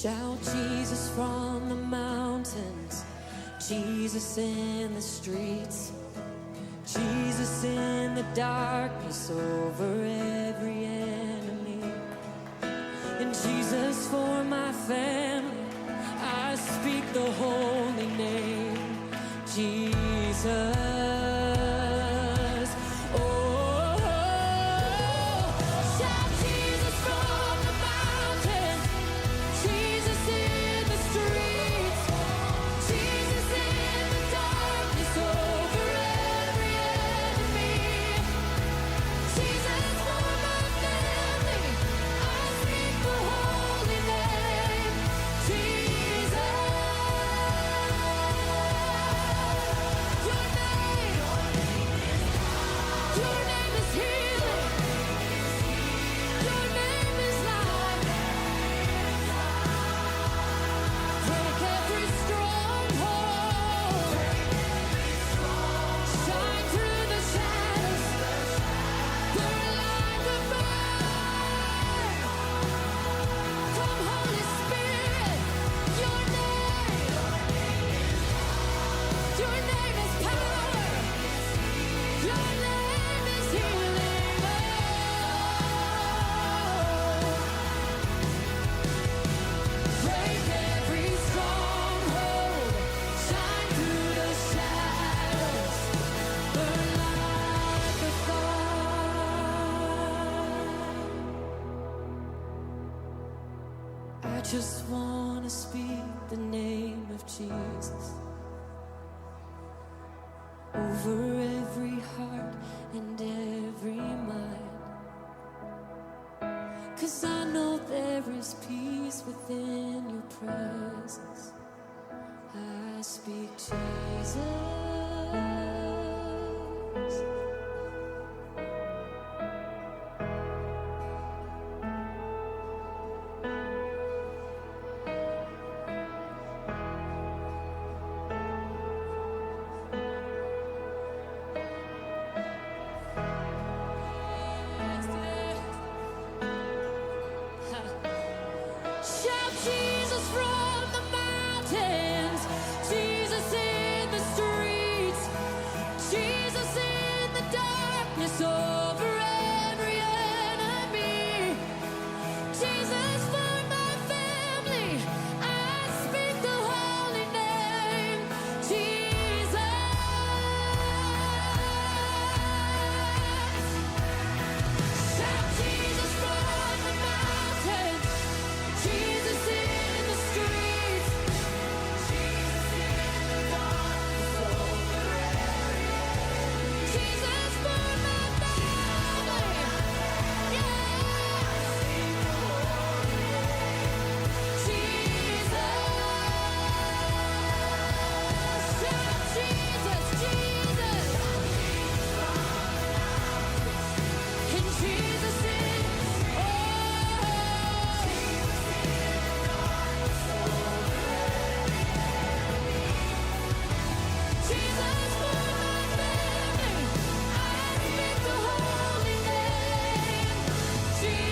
Shout Jesus from the mountains, Jesus in the streets, Jesus in the darkness over every enemy. And Jesus for my family, I speak the holy name, Jesus. I just want to speak the name of Jesus over every heart and every mind, 'cause I know there is peace within your presence. I speak Jesus. Shout Jesus from the mountains, Jesus in the streets, Jesus in the darkness over every enemy. Jesus for my family, I speak the holy name, Jesus. Shout Jesus from the mountains, Jesus in the streets, Jesus in the darkness over every enemy. Jesus for my family, yeah. Sing the holy name, Jesus. Shout Jesus, Jesus. And Jesus in, Jesus for my family, I speak the holy name, Jesus.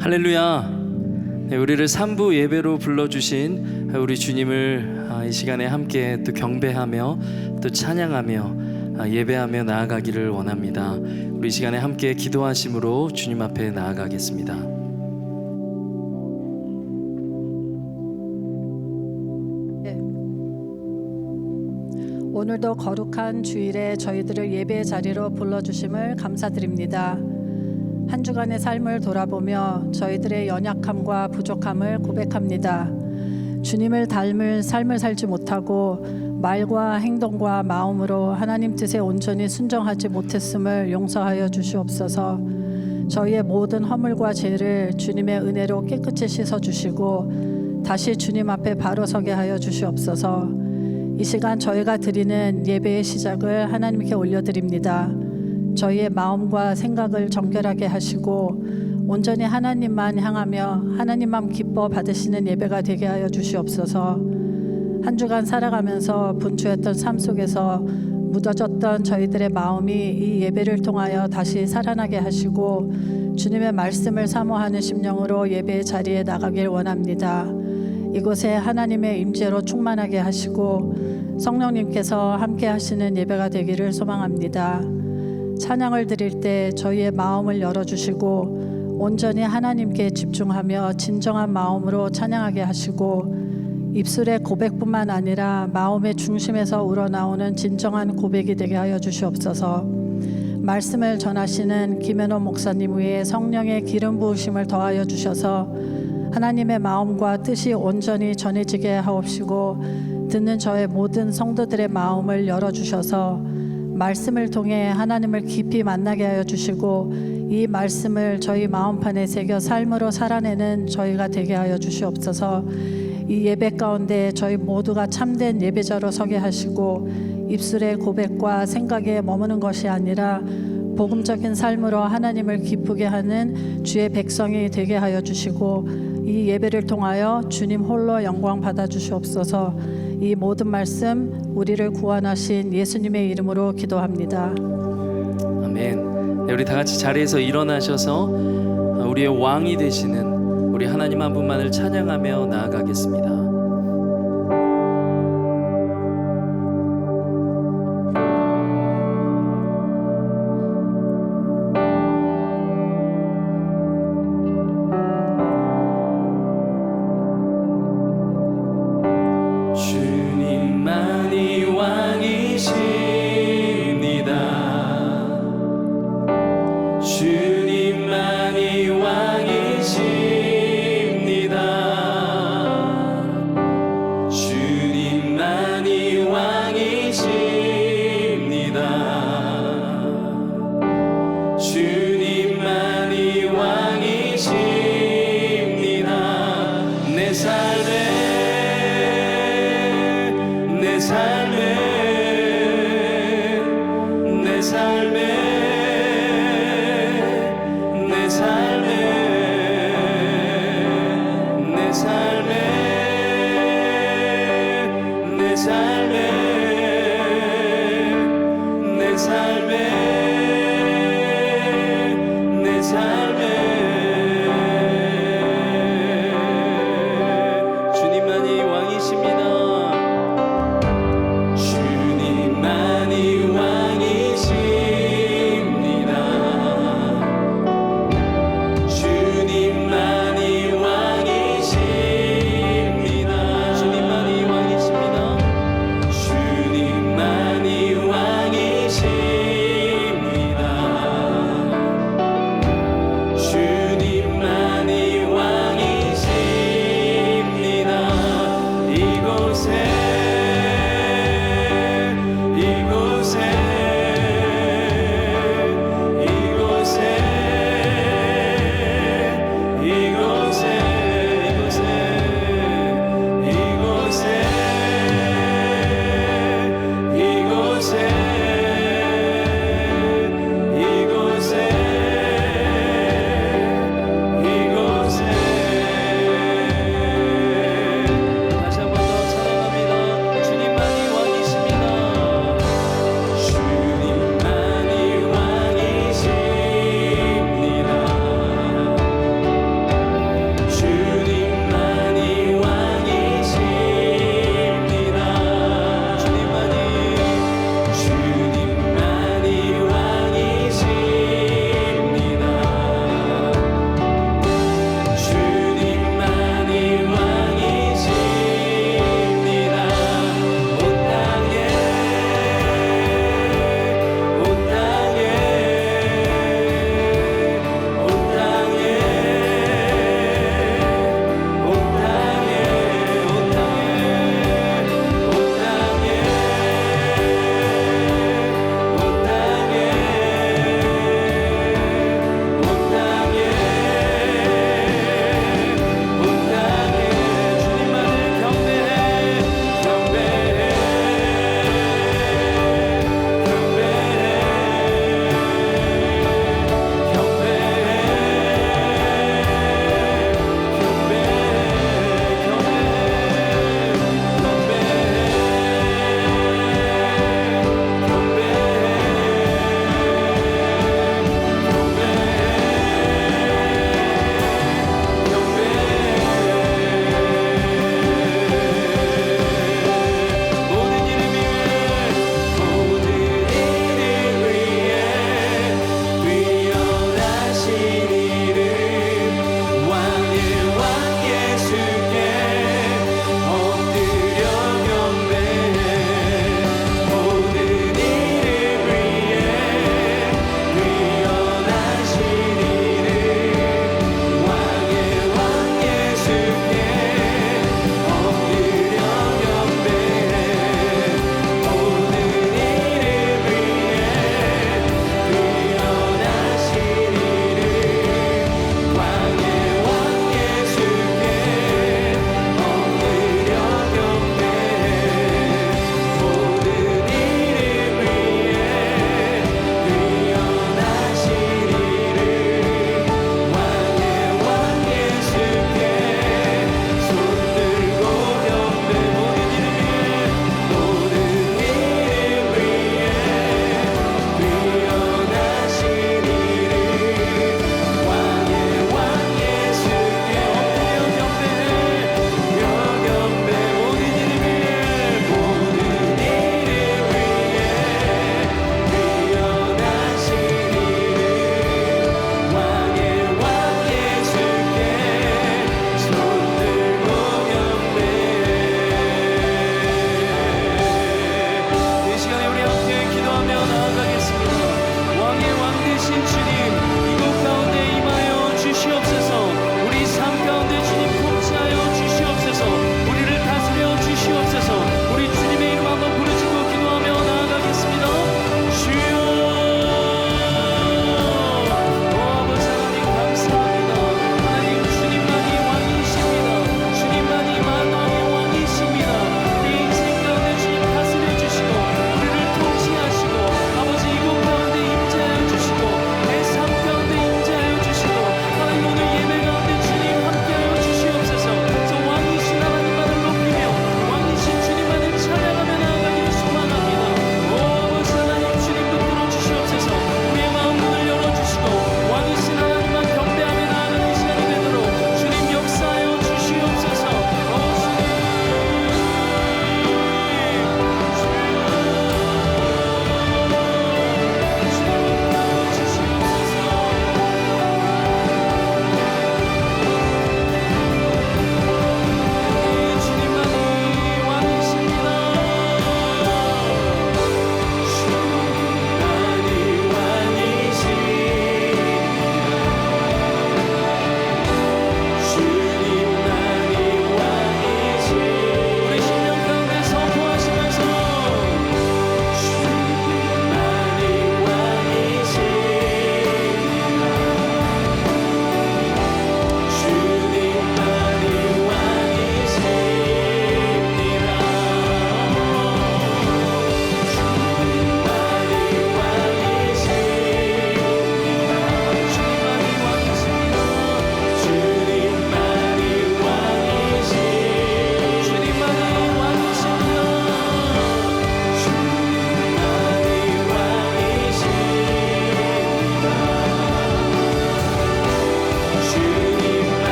할렐루야. 네, 우리를 3부 예배로 불러주신 우리 주님을 이 시간에 함께 또 경배하며 또 찬양하며 예배하며 나아가기를 원합니다. 우리 이 시간에 함께 기도하심으로 주님 앞에 나아가겠습니다. 오늘도 거룩한 주일에 저희들을 예배의 자리로 불러주심을 감사드립니다. 한 주간의 삶을 돌아보며 저희들의 연약함과 부족함을 고백합니다. 주님을 닮을 삶을 살지 못하고 말과 행동과 마음으로 하나님 뜻에 온전히 순종하지 못했음을 용서하여 주시옵소서. 저희의 모든 허물과 죄를 주님의 은혜로 깨끗이 씻어주시고 다시 주님 앞에 바로 서게 하여 주시옵소서. 이 시간 저희가 드리는 예배의 시작을 하나님께 올려드립니다. 저희의 마음과 생각을 정결하게 하시고 온전히 하나님만 향하며 하나님만 기뻐 받으시는 예배가 되게 하여 주시옵소서. 한 주간 살아가면서 분주했던 삶 속에서 묻어졌던 저희들의 마음이 이 예배를 통하여 다시 살아나게 하시고 주님의 말씀을 사모하는 심령으로 예배의 자리에 나가길 원합니다. 이곳에 하나님의 임재로 충만하게 하시고 성령님께서 함께 하시는 예배가 되기를 소망합니다. 찬양을 드릴 때 저희의 마음을 열어주시고 온전히 하나님께 집중하며 진정한 마음으로 찬양하게 하시고 입술의 고백뿐만 아니라 마음의 중심에서 우러나오는 진정한 고백이 되게 하여 주시옵소서. 말씀을 전하시는 김현호 목사님 위에 성령의 기름 부으심을 더하여 주셔서 하나님의 마음과 뜻이 온전히 전해지게 하옵시고 듣는 저의 모든 성도들의 마음을 열어주셔서 말씀을 통해 하나님을 깊이 만나게 하여 주시고 이 말씀을 저희 마음판에 새겨 삶으로 살아내는 저희가 되게 하여 주시옵소서. 이 예배 가운데 저희 모두가 참된 예배자로 서게 하시고 입술의 고백과 생각에 머무는 것이 아니라 복음적인 삶으로 하나님을 기쁘게 하는 주의 백성이 되게 하여 주시고 이 예배를 통하여 주님 홀로 영광 받아 주시옵소서. 이 모든 말씀 우리를 구원하신 예수님의 이름으로 기도합니다. 아멘. 네, 우리 다 같이 자리에서 일어나셔서 우리의 왕이 되시는 우리 하나님 한 분만을 찬양하며 나아가겠습니다. 주님만이 왕이십니다. 주님만이 왕이십니다.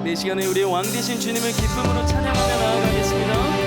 이 시간에 우리의 왕 되신 주님을 기쁨으로 찬양하며 나아가겠습니다.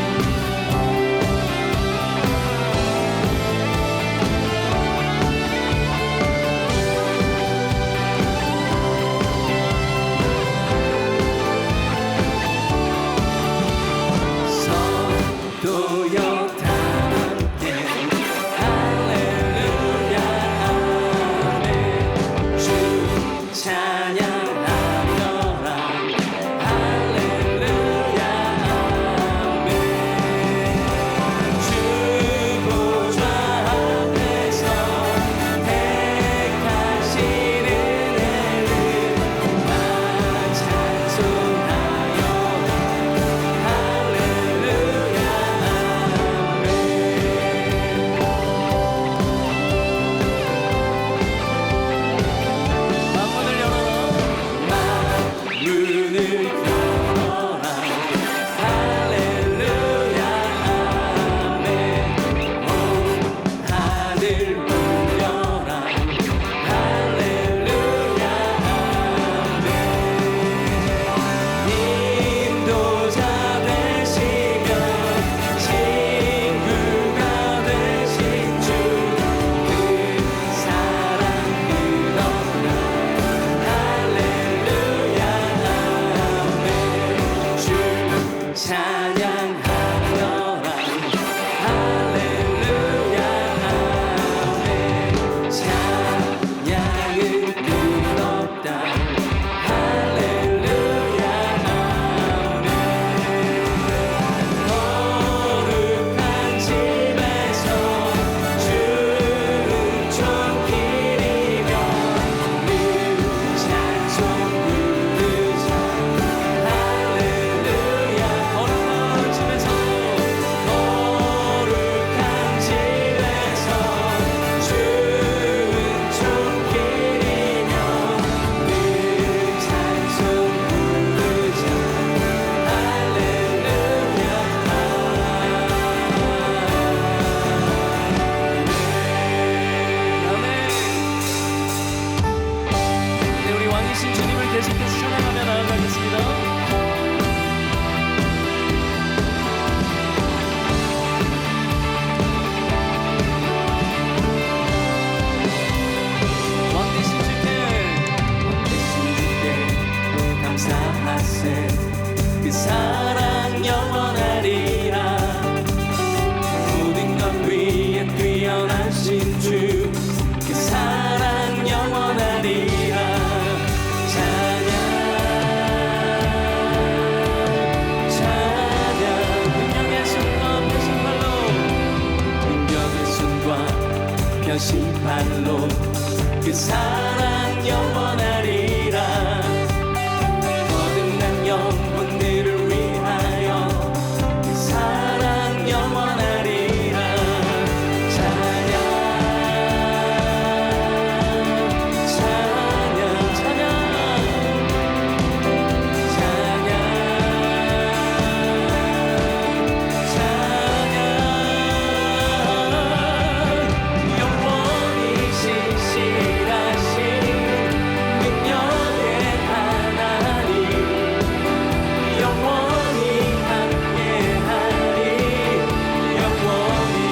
그 사랑 영원하리라. 모든 것 위에 뛰어나신 주, 그 사랑 영원하리라. 찬양 찬양. 능력의 손과 펴신 팔로, 능력의 손과 펴신 팔로 그 사랑 영원하리라. 영혼들을 위하여 그 사랑 영원하리라. 찬양 찬양 찬양 찬양 찬양. 영원히 신실하신 능력의 하나님, 영원히 함께하리. 영원히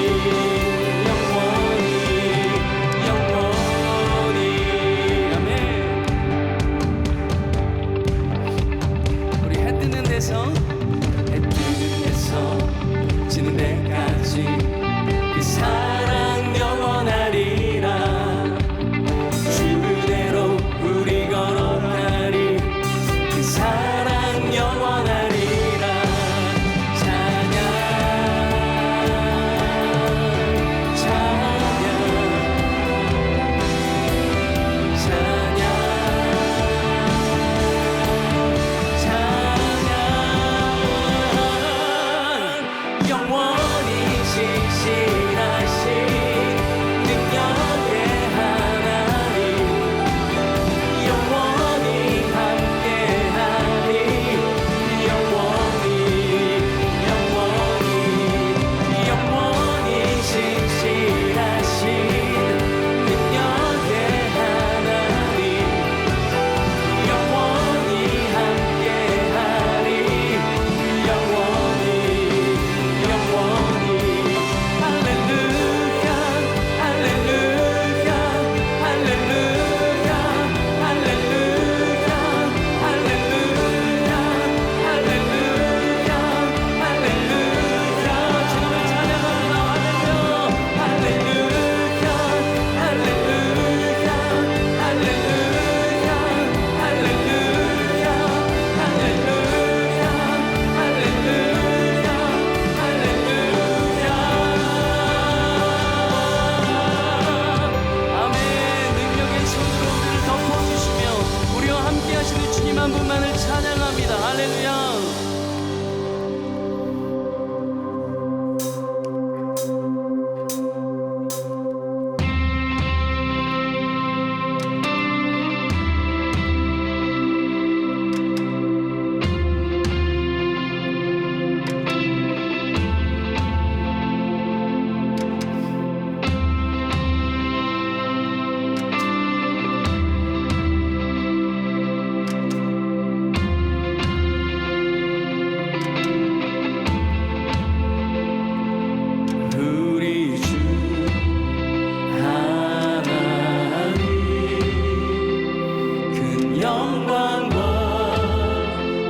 영원히 영원히. 아멘. 우리 해 뜨는 데서, 해 뜨는 데서 지는 데까지 그 사랑 영원하리라. 주 그대로 우리 걸어가리. 그 사랑 영원하리라. 찬양 찬양 찬양 찬양.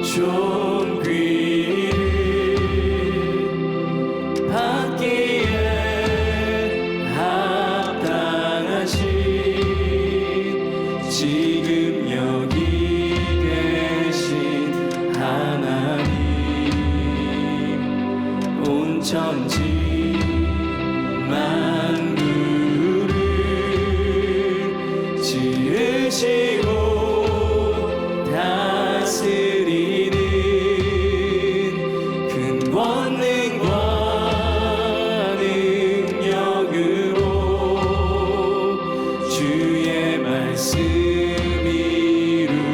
존귀를 받기에 합당하신 지금 여기 계신 하나님, 온 천지 만물을 지으시고 다스리는 큰 권능과 능력으로 주의 말씀 이루시리.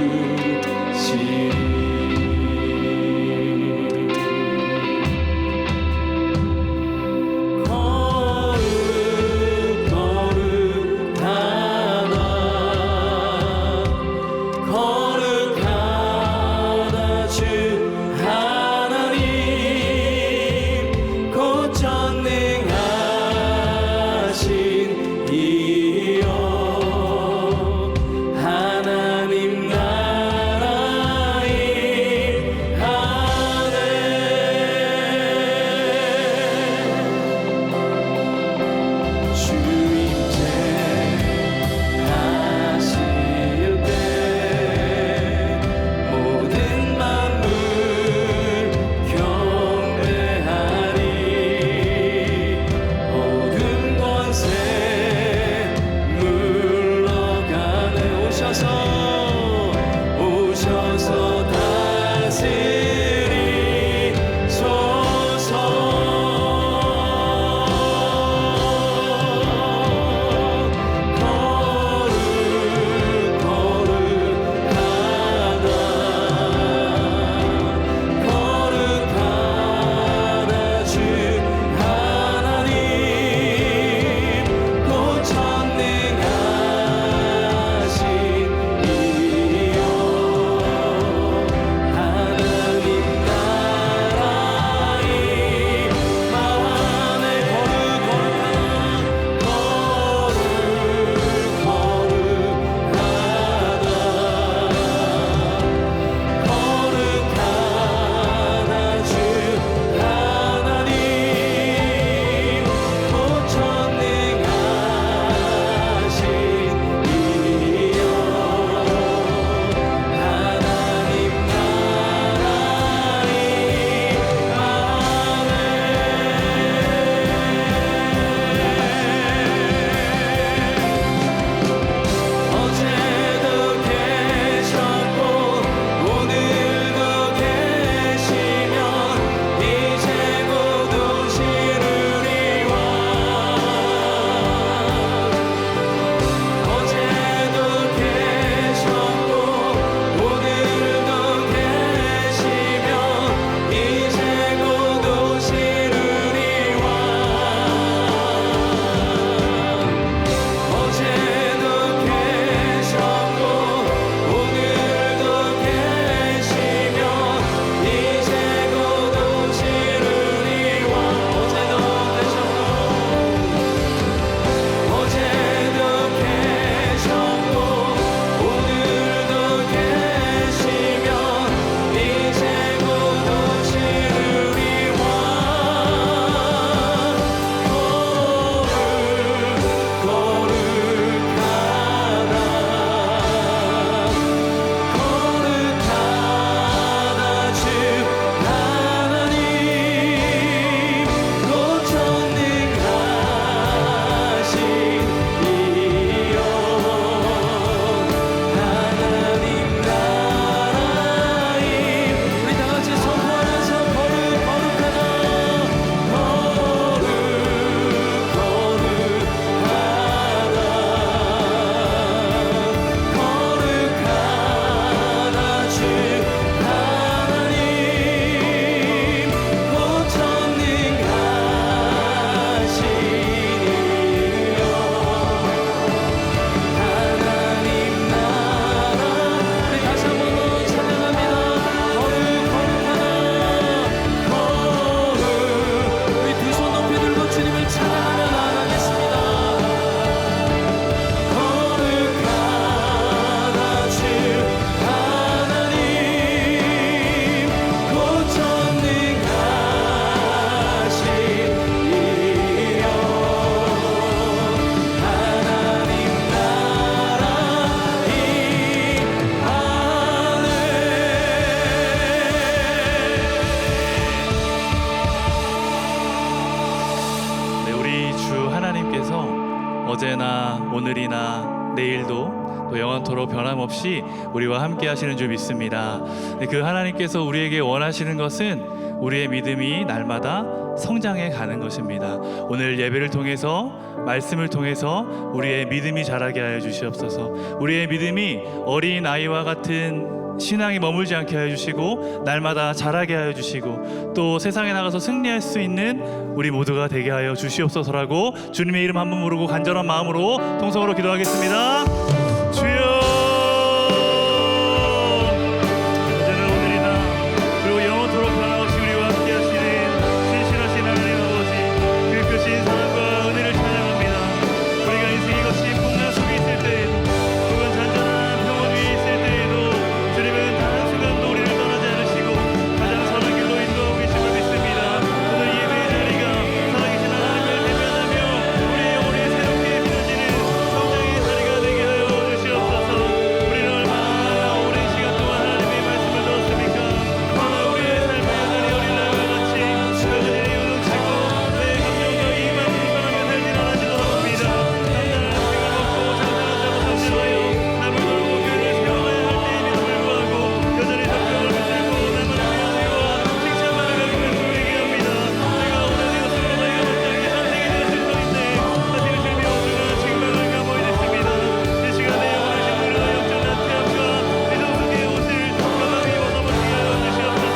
거룩하다 주 하나님, 곧 전능하신 이여, 하나님 나라의 하늘. 주임제 하실 때 모든 만물 경배하리. 어둠 권세 물러가네. 오셔서 다스리소서. 거룩하다 주 하나님, 곧 전능하신 이여, 하나님 어제나 오늘이나 내일도 또 영원토록 변함없이 우리와 함께 하시는 줄 믿습니다. 그 하나님께서 우리에게 원하시는 것은 우리의 믿음이 날마다 성장해 가는 것입니다. 오늘 예배를 통해서, 말씀을 통해서 우리의 믿음이 자라게 하여 주시옵소서. 우리의 믿음이 어린 아이와 같은 신앙이 머물지 않게 하여 주시고 날마다 자라게 하여 주시고 또 세상에 나가서 승리할 수 있는 우리 모두가 되게 하여 주시옵소서라고 주님의 이름 한 번 부르고 간절한 마음으로 통성으로 기도하겠습니다. 주여, 어제나 오늘이나 그리고 영원토록 변함없이 우리와 함께 하시는 신실하신 하나님 아버지, 그 크신 사랑과 은혜를 찬양합니다. 우리가 인생이 거친 풍랑 속에 있을 때에도 혹은 잔잔한 평원 위에 있을 때에도 주님은 단 한순간도 우리를 떠나지 않으시고 가장 선한 길로 인도하고 계심을 믿습니다. 오늘 예배의 자리가 살아계신 하나님을 대면하며 우리의 영혼이 새롭게 펴지는 성장의 자리가 되게 하여 주시옵소서. 우리는 얼마나 오랜 시간 동안 하나님의 말씀을 들었습니까? 그러나 우리의 삶의 여전히 어린아이와 같이 여전히 요동치고 내 감정과 이만 불편하게 살진 않아지도록 합니다. 단단한 음식을 먹고 잔잔한 잠을 설치하여 남을 돌고 교회를 세워가야 할 때임에도 불구하고 여전히 적극을 붙들고 나만의 명예와 칭찬만을 가지고 있게 합니다. 내가 원하는 것으로 너희가 만족하게 선택이 되었을 터인데 사실은 주님이 오늘은 책망을 감호히 됐습니다. 이 시간에 영원하신 분으로 영적난 태압과 비정 속의 옷을 가만히 벗어버리게 하여 주시옵소서.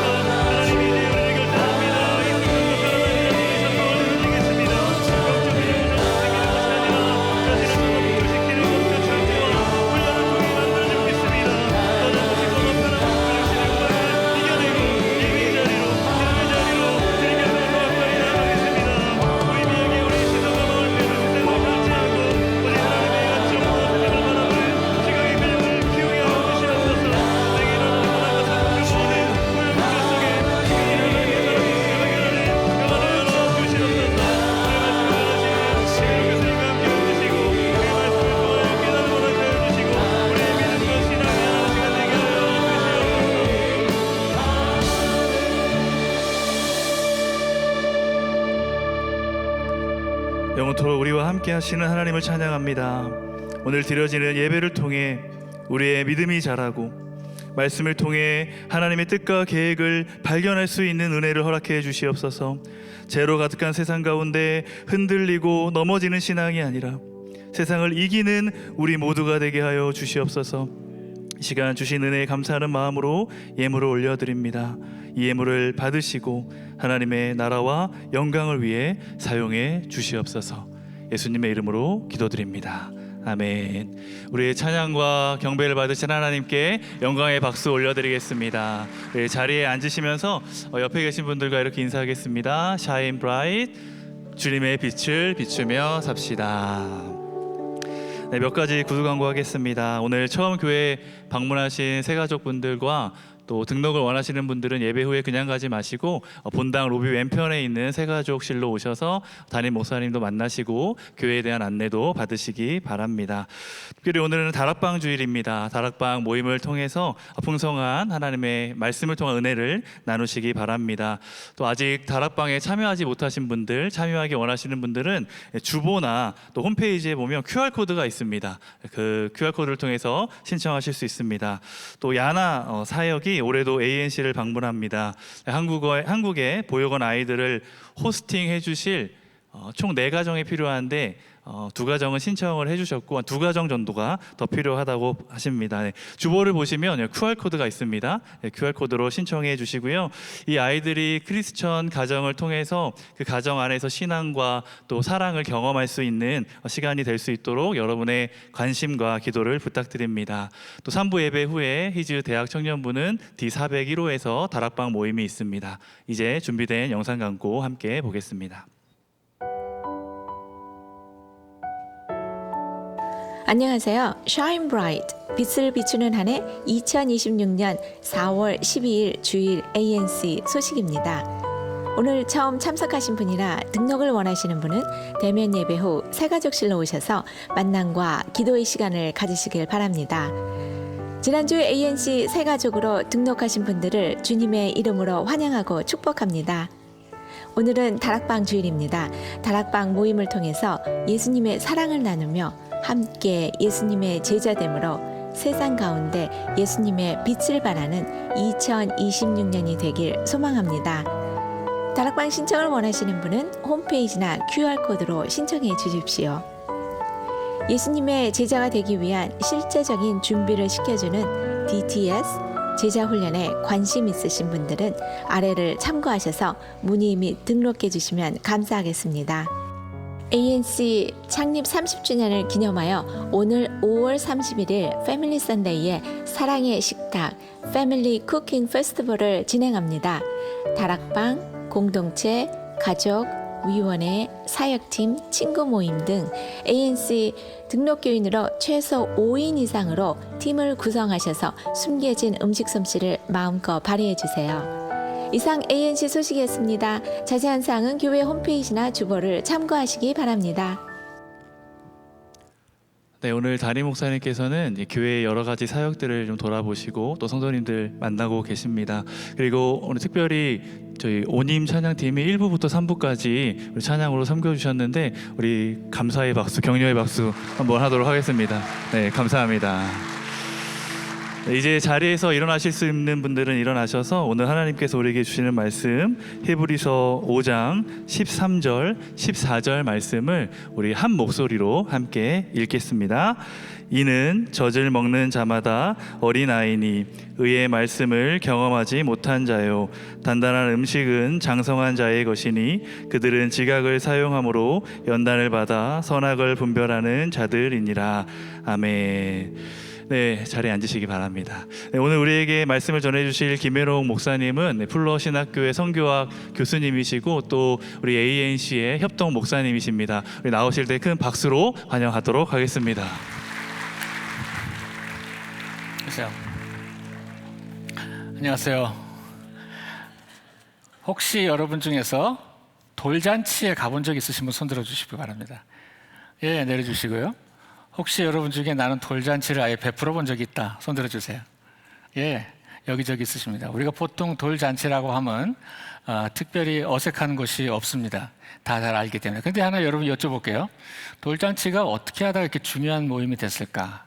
하나님이 이제 우리를 결단합니다. 이 순간과 변화된 자들이 성공을 이루어지겠습니다. 영적 비정을 생기는 것이 아니라 자신을 성공시키는 것과 창조와 훈련을 통해 만들어질 믿습니다. 더는 오시고 높여나는 그릇이는 것을 이겨내고 예배의 자리로, 기도의 자리로 주님의 앞으로 가까이 나아가겠습니다. 우리 미역에 우리 시선과 마음을 빼주시되 결제하고 오직 하나님의 가치와 생각을 바라보는 시각의 균형을 키우게 하여 주시옵소서. 내게 일어나는 하나님과 상주 모든 고요 문제 속에 지금 일어나는 사람이 발견하는 그만을 열어 주시옵소서. 주의 말씀을 전하시는 지금 교수님과 함께 해주시고 그 말씀을 통하여 깨달음을 얻게 하여 주시고 우리의 믿음과 신앙이 하나는 시간 되게 하여 주시옵소서. 영원토록 우리와 함께 하시는 하나님을 찬양합니다. 오늘 드려지는 예배를 통해 우리의 믿음이 자라고 말씀을 통해 하나님의 뜻과 계획을 발견할 수 있는 은혜를 허락해 주시옵소서. 죄로 가득한 세상 가운데 흔들리고 넘어지는 신앙이 아니라 세상을 이기는 우리 모두가 되게 하여 주시옵소서. 이 시간 주신 은혜에 감사하는 마음으로 예물을 올려드립니다. 이 예물을 받으시고 하나님의 나라와 영광을 위해 사용해 주시옵소서. 예수님의 이름으로 기도드립니다. 아멘. 우리의 찬양과 경배를 받으신 하나님께 영광의 박수 올려드리겠습니다. 네, 자리에 앉으시면서 옆에 계신 분들과 이렇게 인사하겠습니다. Shine bright, 주님의 빛을 비추며 삽시다. 네, 몇 가지 구두 광고하겠습니다. 오늘 처음 교회 방문하신 새가족분들과 또 등록을 원하시는 분들은 예배 후에 그냥 가지 마시고 본당 로비 왼편에 있는 새가족실로 오셔서 담임 목사님도 만나시고 교회에 대한 안내도 받으시기 바랍니다. 특별히 오늘은 다락방 주일입니다. 다락방 모임을 통해서 풍성한 하나님의 말씀을 통한 은혜를 나누시기 바랍니다. 또 아직 다락방에 참여하지 못하신 분들, 참여하기 원하시는 분들은 주보나 또 홈페이지에 보면 QR코드가 있습니다. 그 QR코드를 통해서 신청하실 수 있습니다. 또 야나 사역이 올해도 ANC를 방문합니다. 한국에 보육원 아이들을 호스팅해 주실 총 4가정이 필요한데 2가정은 신청을 해주셨고 2가정 정도가 더 필요하다고 하십니다. 네, 주보를 보시면 QR코드가 있습니다. 네, QR코드로 신청해 주시고요. 이 아이들이 크리스천 가정을 통해서 그 가정 안에서 신앙과 또 사랑을 경험할 수 있는 시간이 될 수 있도록 여러분의 관심과 기도를 부탁드립니다. 또 3부 예배 후에 히즈 대학 청년부는 D401호에서 다락방 모임이 있습니다. 이제 준비된 영상 광고 함께 보겠습니다. 안녕하세요. Shine Bright, 빛을 비추는 한 해 2026년 4월 12일 주일 ANC 소식입니다. 오늘 처음 참석하신 분이라 등록을 원하시는 분은 대면 예배 후 새가족실로 오셔서 만남과 기도의 시간을 가지시길 바랍니다. 지난주 ANC 새가족으로 등록하신 분들을 주님의 이름으로 환영하고 축복합니다. 오늘은 다락방 주일입니다. 다락방 모임을 통해서 예수님의 사랑을 나누며 함께 예수님의 제자됨으로 세상 가운데 예수님의 빛을 발하는 2026년이 되길 소망합니다. 다락방 신청을 원하시는 분은 홈페이지나 QR코드로 신청해 주십시오. 예수님의 제자가 되기 위한 실제적인 준비를 시켜주는 DTS 제자훈련에 관심 있으신 분들은 아래를 참고하셔서 문의 및 등록해 주시면 감사하겠습니다. ANC 창립 30주년을 기념하여 오늘 5월 31일 패밀리 선데이에 사랑의 식탁 패밀리 쿠킹 페스티벌을 진행합니다. 다락방, 공동체, 가족, 위원회, 사역팀, 친구 모임 등 ANC 등록교인으로 최소 5인 이상으로 팀을 구성하셔서 숨겨진 음식 솜씨를 마음껏 발휘해 주세요. 이상 ANC 소식이었습니다. 자세한 사항은 교회 홈페이지나 주보를 참고하시기 바랍니다. 네, 오늘 담임 목사님께서는 교회의 여러 가지 사역들을 좀 돌아보시고 또 성도님들 만나고 계십니다. 그리고 오늘 특별히 저희 오님 찬양팀이 1부부터 3부까지 우리 찬양으로 섬겨주셨는데 우리 감사의 박수, 격려의 박수 한번 하도록 하겠습니다. 네, 감사합니다. 이제 자리에서 일어나실 수 있는 분들은 일어나셔서 오늘 하나님께서 우리에게 주시는 말씀 히브리서 5장 13절 14절 말씀을 우리 한 목소리로 함께 읽겠습니다. 이는 젖을 먹는 자마다 어린아이니 의의 말씀을 경험하지 못한 자요 단단한 음식은 장성한 자의 것이니 그들은 지각을 사용함으로 연단을 받아 선악을 분별하는 자들이니라. 아멘. 네, 자리에 앉으시기 바랍니다. 네, 오늘 우리에게 말씀을 전해주실 김혜롱 목사님은 풀러신학교의 선교학 교수님이시고 또 우리 ANC의 협동 목사님이십니다. 우리 나오실 때 큰 박수로 환영하도록 하겠습니다. 안녕하세요. 혹시 여러분 중에서 돌잔치에 가본 적 있으신 분 손들어 주시기 바랍니다. 예, 내려주시고요. 혹시 여러분 중에 나는 돌잔치를 아예 베풀어 본 적이 있다 손들어 주세요. 예, 여기저기 있으십니다. 우리가 보통 돌잔치라고 하면 특별히 어색한 것이 없습니다. 다 잘 알기 때문에. 근데 하나 여러분 여쭤볼게요. 돌잔치가 어떻게 하다가 이렇게 중요한 모임이 됐을까?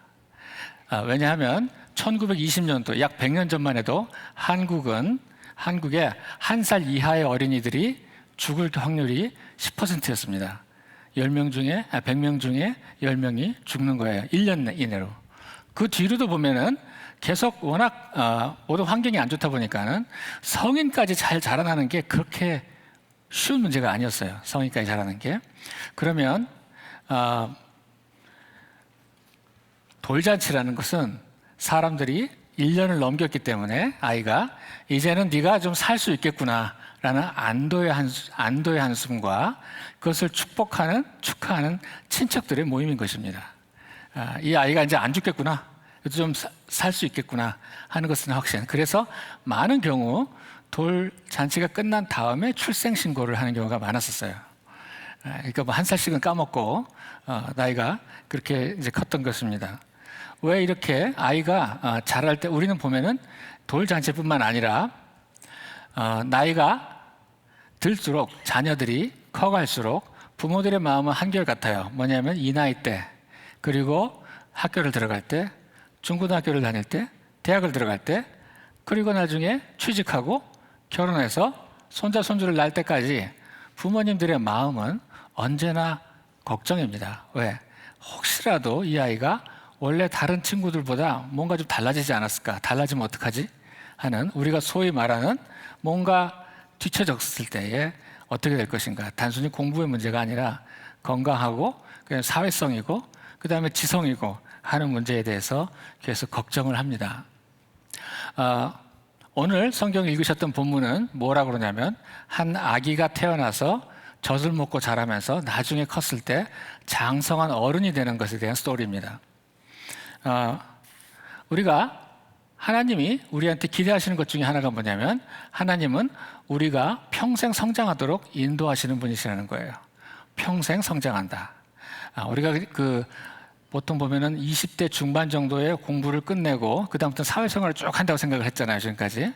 왜냐하면 1920년도 약 100년 전만 해도 한국에 1살 이하의 어린이들이 죽을 확률이 10%였습니다. 100명 중에 10명이 죽는 거예요. 1년 이내로. 그 뒤로도 보면은 계속 워낙 모든 환경이 안 좋다 보니까는 성인까지 잘 자라나는 게 그렇게 쉬운 문제가 아니었어요. 성인까지 자라는 게. 그러면 돌잔치라는 것은 사람들이 1년을 넘겼기 때문에 아이가 이제는 네가 좀 살 수 있겠구나 라는 안도의 한숨과 그것을 축하하는 친척들의 모임인 것입니다. 이 아이가 이제 안 죽겠구나, 좀 살 수 있겠구나 하는 것은 확신. 그래서 많은 경우 돌잔치가 끝난 다음에 출생신고를 하는 경우가 많았었어요. 그러니까 뭐 1살씩은 까먹고 나이가 그렇게 이제 컸던 것입니다. 왜 이렇게 아이가 자랄 때 우리는 보면은 돌잔치뿐만 아니라 나이가 들수록 자녀들이 커갈수록 부모들의 마음은 한결같아요. 뭐냐면 이 나이 때, 그리고 학교를 들어갈 때, 중고등학교를 다닐 때, 대학을 들어갈 때, 그리고 나중에 취직하고 결혼해서 손자 손주를 낳을 때까지 부모님들의 마음은 언제나 걱정입니다. 왜? 혹시라도 이 아이가 원래 다른 친구들보다 뭔가 좀 달라지지 않았을까? 달라지면 어떡하지? 하는, 우리가 소위 말하는 뭔가 뒤처졌을 때에 어떻게 될 것인가. 단순히 공부의 문제가 아니라 건강하고 그냥 사회성이고 그 다음에 지성이고 하는 문제에 대해서 계속 걱정을 합니다. 오늘 성경 읽으셨던 본문은 뭐라고 그러냐면 한 아기가 태어나서 젖을 먹고 자라면서 나중에 컸을 때 장성한 어른이 되는 것에 대한 스토리입니다. 우리가 하나님이 우리한테 기대하시는 것 중에 하나가 뭐냐면 하나님은 우리가 평생 성장하도록 인도하시는 분이시라는 거예요. 평생 성장한다. 우리가 보통 보면은 20대 중반 정도의 공부를 끝내고 그다음부터 사회생활을 쭉 한다고 생각을 했잖아요, 지금까지.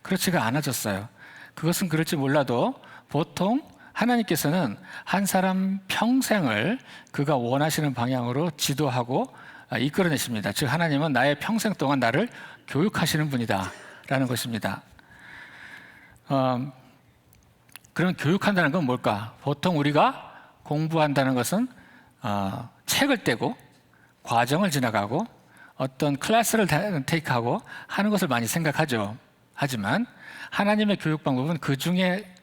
그렇지가 않아졌어요. 그것은 그럴지 몰라도 보통 하나님께서는 한 사람 평생을 그가 원하시는 방향으로 지도하고 이끌어내십니다. 즉 하나님은 나의 평생 동안 나를 교육하시는 분이다 라는 것입니다. 그럼 교육한다는 건 뭘까? 보통 우리가 공부한다는 것은 책을 떼고 과정을 지나가고 어떤 클래스를 테이크하고 하는 것을 많이 생각하죠. 하지만 하나님의 교육 방법은 그 중에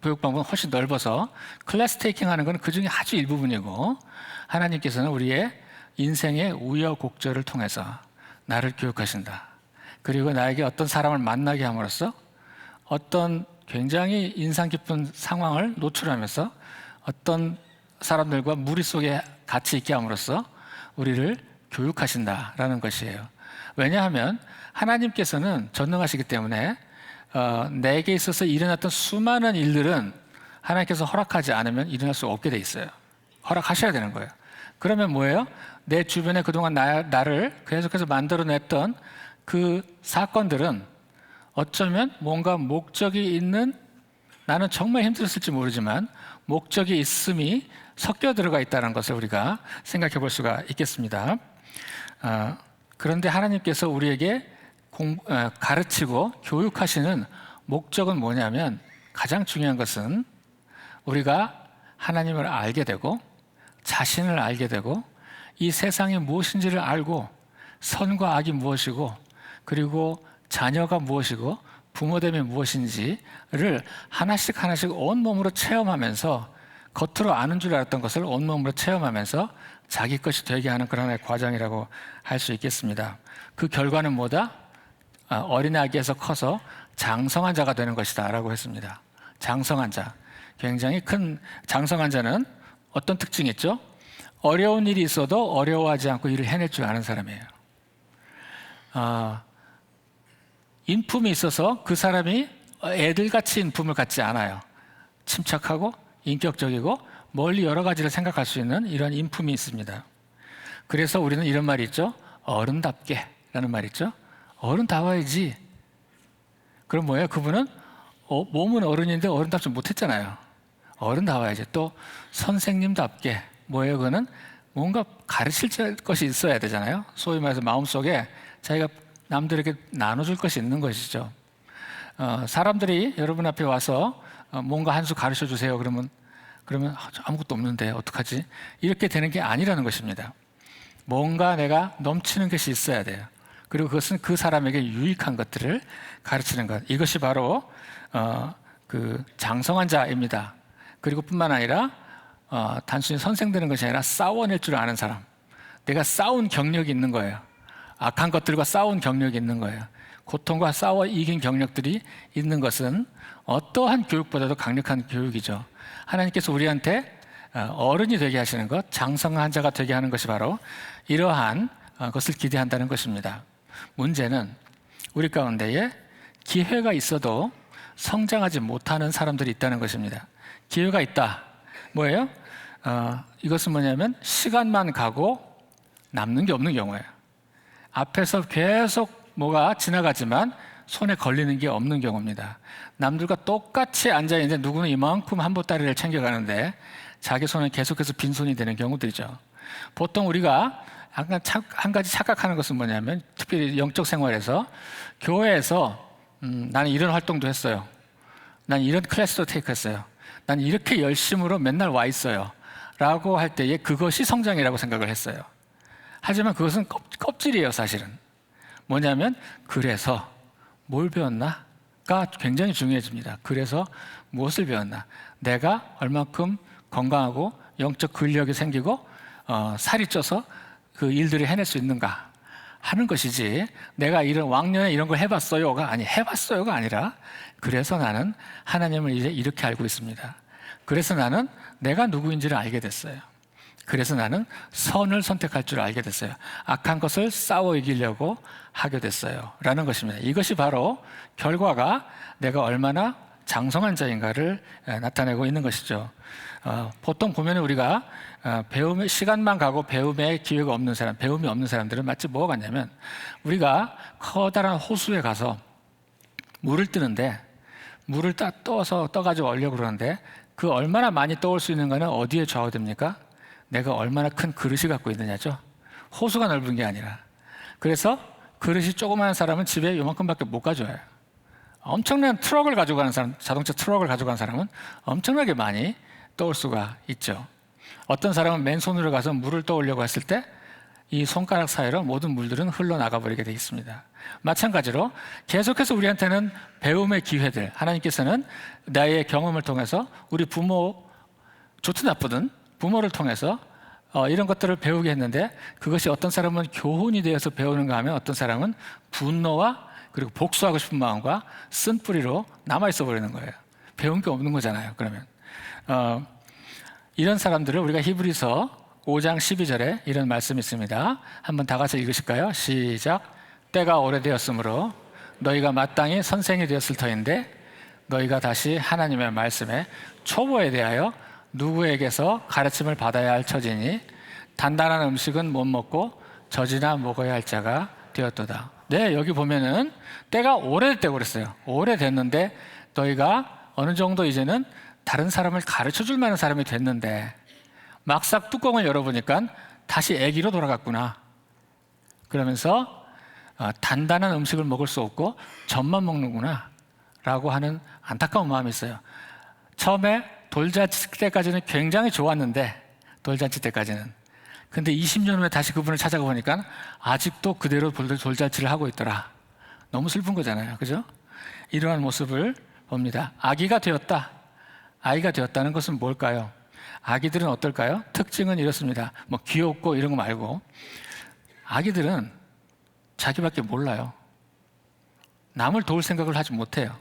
교육 방법은 훨씬 넓어서 클래스 테이킹 하는 건 그 중에 아주 일부분이고, 하나님께서는 우리의 인생의 우여곡절을 통해서 나를 교육하신다. 그리고 나에게 어떤 사람을 만나게 함으로써 어떤 굉장히 인상 깊은 상황을 노출하면서 어떤 사람들과 무리 속에 같이 있게 함으로써 우리를 교육하신다라는 것이에요. 왜냐하면 하나님께서는 전능하시기 때문에 내게 있어서 일어났던 수많은 일들은 하나님께서 허락하지 않으면 일어날 수 없게 돼 있어요. 허락하셔야 되는 거예요. 그러면 뭐예요? 내 주변에 그동안 나를 계속해서 만들어냈던 그 사건들은 어쩌면 뭔가 목적이 있는, 나는 정말 힘들었을지 모르지만 목적이 있음이 섞여 들어가 있다는 것을 우리가 생각해 볼 수가 있겠습니다. 그런데 하나님께서 우리에게 가르치고 교육하시는 목적은 뭐냐면, 가장 중요한 것은 우리가 하나님을 알게 되고 자신을 알게 되고 이 세상이 무엇인지를 알고 선과 악이 무엇이고 그리고 자녀가 무엇이고 부모됨이 무엇인지를 하나씩 온몸으로 체험하면서, 겉으로 아는 줄 알았던 것을 온몸으로 체험하면서 자기 것이 되게 하는 그런 하나의 과정이라고 할 수 있겠습니다. 그 결과는 뭐다? 어린아기에서 커서 장성한 자가 되는 것이다 라고 했습니다. 장성한 자, 굉장히 큰 장성한 자는 어떤 특징이 있죠? 어려운 일이 있어도 어려워하지 않고 일을 해낼 줄 아는 사람이에요. 인품이 있어서 그 사람이 애들같이 인품을 갖지 않아요. 침착하고 인격적이고 멀리 여러 가지를 생각할 수 있는 이런 인품이 있습니다. 그래서 우리는 이런 말이 있죠. 어른답게 라는 말이 있죠. 어른다워야지. 그럼 뭐예요? 그분은 몸은 어른인데 어른답지 못했잖아요. 어른다워야지. 또 선생님답게, 뭐예요? 그거는 뭔가 가르칠 것이 있어야 되잖아요. 소위 말해서 마음속에 자기가 남들에게 나눠줄 것이 있는 것이죠. 사람들이 여러분 앞에 와서 뭔가 한 수 가르쳐 주세요. 그러면 아무것도 없는데 어떡하지? 이렇게 되는 게 아니라는 것입니다. 뭔가 내가 넘치는 것이 있어야 돼요. 그리고 그것은 그 사람에게 유익한 것들을 가르치는 것. 이것이 바로 그 장성한 자입니다. 그리고 뿐만 아니라 단순히 선생 되는 것이 아니라 싸워낼 줄 아는 사람. 내가 싸운 경력이 있는 거예요. 악한 것들과 싸운 경력이 있는 거예요. 고통과 싸워 이긴 경력들이 있는 것은 어떠한 교육보다도 강력한 교육이죠. 하나님께서 우리한테 어른이 되게 하시는 것, 장성한 자가 되게 하는 것이 바로 이러한 것을 기대한다는 것입니다. 문제는 우리 가운데에 기회가 있어도 성장하지 못하는 사람들이 있다는 것입니다. 기회가 있다. 뭐예요? 이것은 뭐냐면 시간만 가고 남는 게 없는 경우예요. 앞에서 계속 뭐가 지나가지만 손에 걸리는 게 없는 경우입니다. 남들과 똑같이 앉아있는데 누구는 이만큼 한 보따리를 챙겨가는데 자기 손은 계속해서 빈손이 되는 경우들이죠. 보통 우리가 한 가지 착각하는 것은 뭐냐면, 특별히 영적 생활에서 교회에서 나는 이런 활동도 했어요. 난 이런 클래스도 테이크했어요. 난 이렇게 열심으로 맨날 와 있어요. 라고 할 때에 그것이 성장이라고 생각을 했어요. 하지만 그것은 껍질이에요, 사실은. 뭐냐면 그래서 뭘 배웠나가 굉장히 중요해집니다. 그래서 무엇을 배웠나? 내가 얼만큼 건강하고 영적 근력이 생기고 살이 쪄서 그 일들을 해낼 수 있는가 하는 것이지, 내가 이런 왕년에 이런 걸 해봤어요가 아니라 그래서 나는 하나님을 이제 이렇게 알고 있습니다. 그래서 나는 내가 누구인지를 알게 됐어요. 그래서 나는 선을 선택할 줄 알게 됐어요. 악한 것을 싸워 이기려고 하게 됐어요. 라는 것입니다. 이것이 바로 결과가 내가 얼마나 장성한 자인가를 나타내고 있는 것이죠. 보통 보면 우리가 배움의 시간만 가고 배움의 기회가 없는 사람, 배움이 없는 사람들은 마치 뭐가 같냐면, 우리가 커다란 호수에 가서 물을 뜨는데 물을 떠가지고 얼려고 그러는데 그 얼마나 많이 떠올 수 있는가는 어디에 좌우됩니까? 내가 얼마나 큰 그릇이 갖고 있느냐죠. 호수가 넓은 게 아니라. 그래서 그릇이 조그마한 사람은 집에 요만큼밖에 못 가져와요. 엄청난 트럭을 가지고 가는 사람, 자동차 트럭을 가지고 가는 사람은 엄청나게 많이 떠올 수가 있죠. 어떤 사람은 맨손으로 가서 물을 떠오려고 했을 때 이 손가락 사이로 모든 물들은 흘러나가 버리게 되어 있습니다. 마찬가지로 계속해서 우리한테는 배움의 기회들, 하나님께서는 나의 경험을 통해서 우리 부모, 좋든 나쁘든 부모를 통해서 이런 것들을 배우게 했는데 그것이 어떤 사람은 교훈이 되어서 배우는가 하면 어떤 사람은 분노와 그리고 복수하고 싶은 마음과 쓴뿌리로 남아있어 버리는 거예요. 배운 게 없는 거잖아요. 그러면 이런 사람들을 우리가 히브리서 5장 12절에 이런 말씀이 있습니다. 한번 다 같이 읽으실까요? 시작. 때가 오래되었으므로 너희가 마땅히 선생이 되었을 터인데 너희가 다시 하나님의 말씀에 초보에 대하여 누구에게서 가르침을 받아야 할 처지니 단단한 음식은 못 먹고 젖이나 먹어야 할 자가 되었도다. 네, 여기 보면은 때가 오래됐다고 그랬어요. 오래됐는데 너희가 어느 정도 이제는 다른 사람을 가르쳐 줄 만한 사람이 됐는데 막상 뚜껑을 열어보니까 다시 아기로 돌아갔구나. 그러면서 단단한 음식을 먹을 수 없고 젖만 먹는구나 라고 하는 안타까운 마음이 있어요. 처음에 돌잔치 때까지는 굉장히 좋았는데, 돌잔치 때까지는. 근데 20년 후에 다시 그분을 찾아가 보니까 아직도 그대로 돌잔치를 하고 있더라. 너무 슬픈 거잖아요. 그죠? 이러한 모습을 봅니다. 아기가 되었다. 아이가 되었다는 것은 뭘까요? 아기들은 어떨까요? 특징은 이렇습니다. 뭐 귀엽고 이런 거 말고 아기들은 자기밖에 몰라요. 남을 도울 생각을 하지 못해요.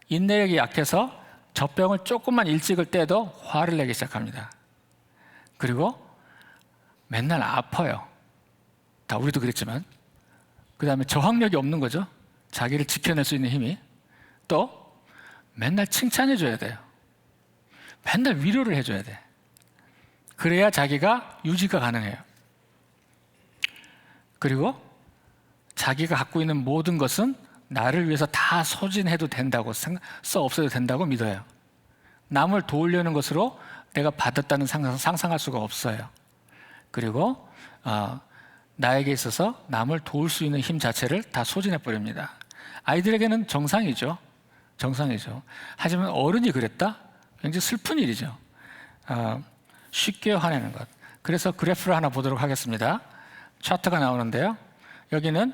인내력이 약해서 젖병을 조금만 일찍을 떼도 화를 내기 시작합니다. 그리고 맨날 아파요. 다 우리도 그랬지만. 그 다음에 저항력이 없는 거죠. 자기를 지켜낼 수 있는 힘이. 또 맨날 칭찬해줘야 돼요. 맨날 위로를 해줘야 돼. 그래야 자기가 유지가 가능해요. 그리고 자기가 갖고 있는 모든 것은 나를 위해서 다 소진해도 된다고, 써 없어도 된다고 믿어요. 남을 도우려는 것으로 내가 받았다는 상상할 수가 없어요. 그리고 나에게 있어서 남을 도울 수 있는 힘 자체를 다 소진해버립니다. 아이들에게는 정상이죠. 정상이죠. 하지만 어른이 그랬다? 굉장히 슬픈 일이죠. 쉽게 화내는 것. 그래서 그래프를 하나 보도록 하겠습니다. 차트가 나오는데요. 여기는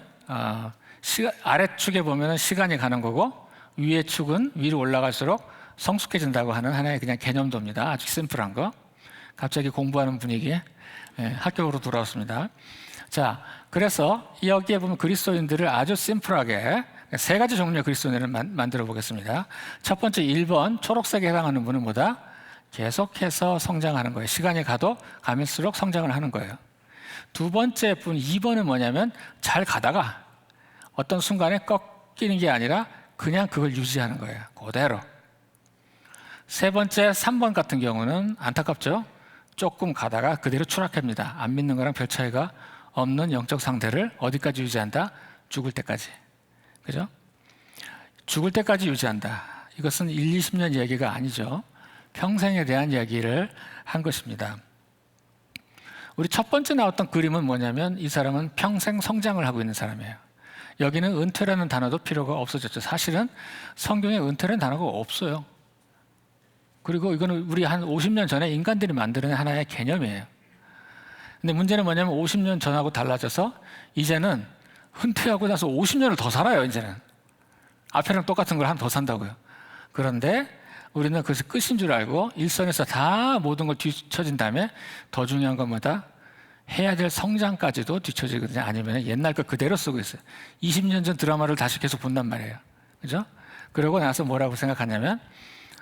아래축에 보면 시간이 가는 거고 위의 축은 위로 올라갈수록 성숙해진다고 하는 하나의 그냥 개념도입니다. 아주 심플한 거. 갑자기 공부하는 분위기에 학교로 돌아왔습니다. 자, 그래서 여기에 보면 그리스도인들을 아주 심플하게 세 가지 종류의 그리스도인을 만들어 보겠습니다. 첫 번째 1번 초록색에 해당하는 분은 뭐다? 계속해서 성장하는 거예요. 시간이 가면수록 성장을 하는 거예요. 두 번째 분 2번은 뭐냐면 잘 가다가 어떤 순간에 꺾이는 게 아니라 그냥 그걸 유지하는 거예요. 그대로. 세 번째 3번 같은 경우는 안타깝죠. 조금 가다가 그대로 추락합니다. 안 믿는 거랑 별 차이가 없는 영적 상태를 어디까지 유지한다? 죽을 때까지. 그죠? 죽을 때까지 유지한다. 이것은 1, 20년 얘기가 아니죠. 평생에 대한 이야기를 한 것입니다. 우리 첫 번째 나왔던 그림은 뭐냐면 이 사람은 평생 성장을 하고 있는 사람이에요. 여기는 은퇴라는 단어도 필요가 없어졌죠. 사실은 성경에 은퇴라는 단어가 없어요. 그리고 이거는 우리 한 50년 전에 인간들이 만드는 하나의 개념이에요. 근데 문제는 뭐냐면 50년 전하고 달라져서 이제는 은퇴하고 나서 50년을 더 살아요. 이제는 앞에랑 똑같은 걸 하나 더 산다고요. 그런데 우리는 그것이 끝인 줄 알고 일선에서 다 모든 걸 뒤처진 다음에 더 중요한 건 뭐다? 해야 될 성장까지도 뒤처지거든요. 아니면 옛날 거 그대로 쓰고 있어요. 20년 전 드라마를 다시 계속 본단 말이에요. 그죠? 그러고 나서 뭐라고 생각하냐면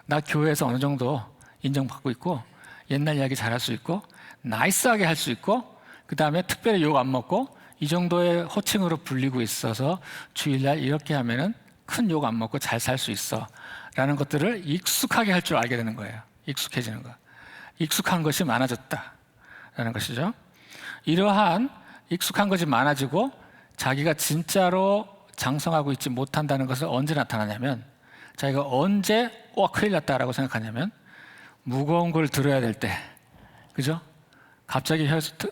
나 교회에서 어느 정도 인정받고 있고 옛날 이야기 잘할 수 있고 나이스하게 할 수 있고 그 다음에 특별히 욕 안 먹고 이 정도의 호칭으로 불리고 있어서 주일날 이렇게 하면은 큰 욕 안 먹고 잘 살 수 있어 라는 것들을 익숙하게 할 줄 알게 되는 거예요. 익숙해지는 거. 익숙한 것이 많아졌다 라는 것이죠. 이러한 익숙한 것이 많아지고 자기가 진짜로 장성하고 있지 못한다는 것을 언제 나타나냐면 자기가 언제 큰일 났다라고 생각하냐면 무거운 걸 들어야 될 때, 그죠? 갑자기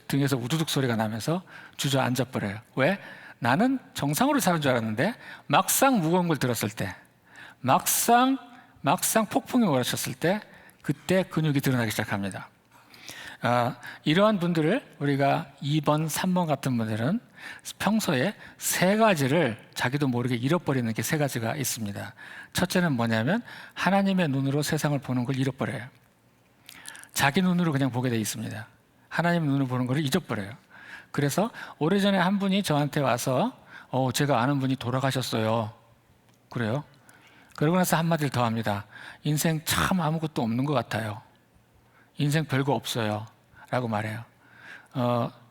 등에서 우두둑 소리가 나면서 주저앉아 버려요. 왜? 나는 정상으로 사는 줄 알았는데 막상 무거운 걸 들었을 때, 막상 폭풍이 몰아쳤을 때, 그때 근육이 드러나기 시작합니다. 이러한 분들을 우리가 2번, 3번 같은 분들은 평소에 3가지를 자기도 모르게 잃어버리는 게 3가지가 있습니다. 첫째는 뭐냐면 하나님의 눈으로 세상을 보는 걸 잃어버려요. 자기 눈으로 그냥 보게 돼 있습니다. 하나님 눈으로 보는 걸 잊어버려요. 그래서 오래전에 한 분이 저한테 와서 제가 아는 분이 돌아가셨어요. 그래요? 그러고 나서 한마디를 더 합니다. 인생 참 아무것도 없는 것 같아요. 인생 별거 없어요. 라고 말해요.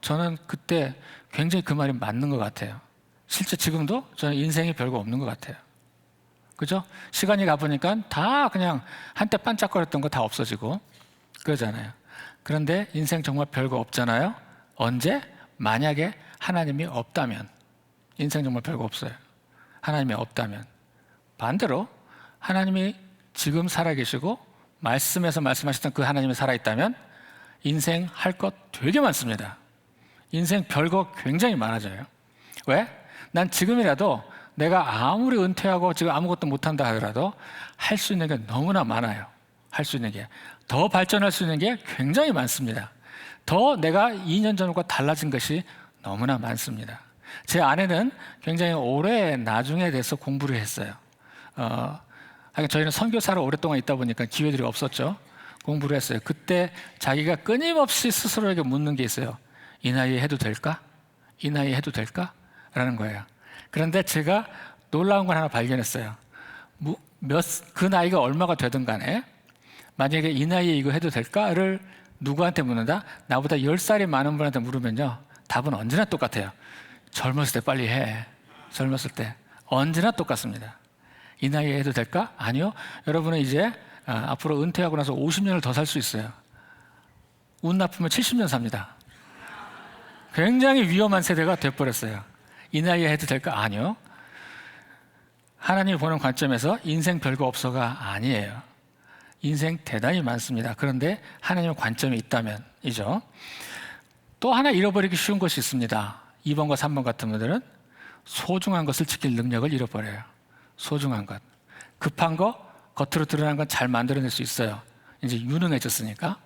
저는 그때 굉장히 그 말이 맞는 것 같아요. 실제 지금도 저는 인생이 별거 없는 것 같아요. 그죠? 시간이 가보니까 다 그냥 한때 반짝거렸던 거 다 없어지고 그러잖아요. 그런데 인생 정말 별거 없잖아요. 언제? 만약에 하나님이 없다면. 인생 정말 별거 없어요. 하나님이 없다면. 반대로 하나님이 지금 살아계시고 말씀에서 말씀하셨던 그 하나님이 살아있다면 인생 할 것 되게 많습니다. 인생 별거 굉장히 많아져요. 왜? 난 지금이라도 내가 아무리 은퇴하고 지금 아무것도 못한다 하더라도 할 수 있는 게 너무나 많아요. 할 수 있는 게. 더 발전할 수 있는 게 굉장히 많습니다. 더 내가 2년 전과 달라진 것이 너무나 많습니다. 제 아내는 굉장히 오래 나중에 대해서 공부를 했어요. 저희는 선교사로 오랫동안 있다 보니까 기회들이 없었죠. 공부를 했어요. 그때 자기가 끊임없이 스스로에게 묻는 게 있어요. 이 나이에 해도 될까? 이 나이에 해도 될까? 라는 거예요. 그런데 제가 놀라운 걸 하나 발견했어요. 그 나이가 얼마가 되든 간에 만약에 이 나이에 이거 해도 될까를 누구한테 묻는다? 나보다 10살이 많은 분한테 물으면요. 답은 언제나 똑같아요. 젊었을 때 빨리 해. 젊었을 때. 언제나 똑같습니다. 이 나이에 해도 될까? 아니요. 여러분은 이제 앞으로 은퇴하고 나서 50년을 더 살 수 있어요. 운 나쁘면 70년 삽니다. 굉장히 위험한 세대가 돼버렸어요. 이 나이에 해도 될까? 아니요. 하나님이 보는 관점에서 인생 별거 없어가 아니에요. 인생 대단히 많습니다. 그런데 하나님의 관점이 있다면이죠. 또 하나 잃어버리기 쉬운 것이 있습니다. 2번과 3번 같은 분들은 소중한 것을 지킬 능력을 잃어버려요. 소중한 것. 급한 거, 겉으로 드러난 건 잘 만들어낼 수 있어요. 이제 유능해졌으니까.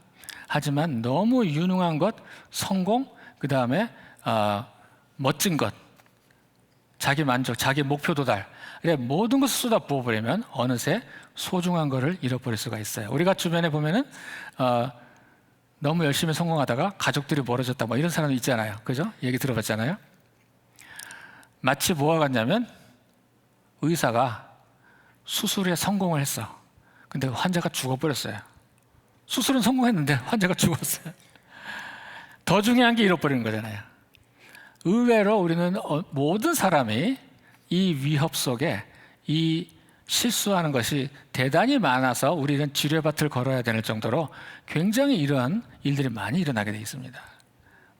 하지만 너무 유능한 것, 성공, 그 다음에 멋진 것, 자기 만족, 자기 목표 도달, 모든 것을 쏟아 부어버리면 어느새 소중한 것을 잃어버릴 수가 있어요. 우리가 주변에 보면은 너무 열심히 성공하다가 가족들이 멀어졌다 뭐 이런 사람도 있잖아요. 그죠? 얘기 들어봤잖아요. 마치 뭐가 같냐면 의사가 수술에 성공을 했어. 근데 환자가 죽어버렸어요. 수술은 성공했는데 환자가 죽었어요. 더 중요한 게 잃어버리는 거잖아요. 의외로 우리는 모든 사람이 이 위협 속에 이 실수하는 것이 대단히 많아서 우리는 지뢰밭을 걸어야 되는 정도로 굉장히 이러한 일들이 많이 일어나게 돼 있습니다.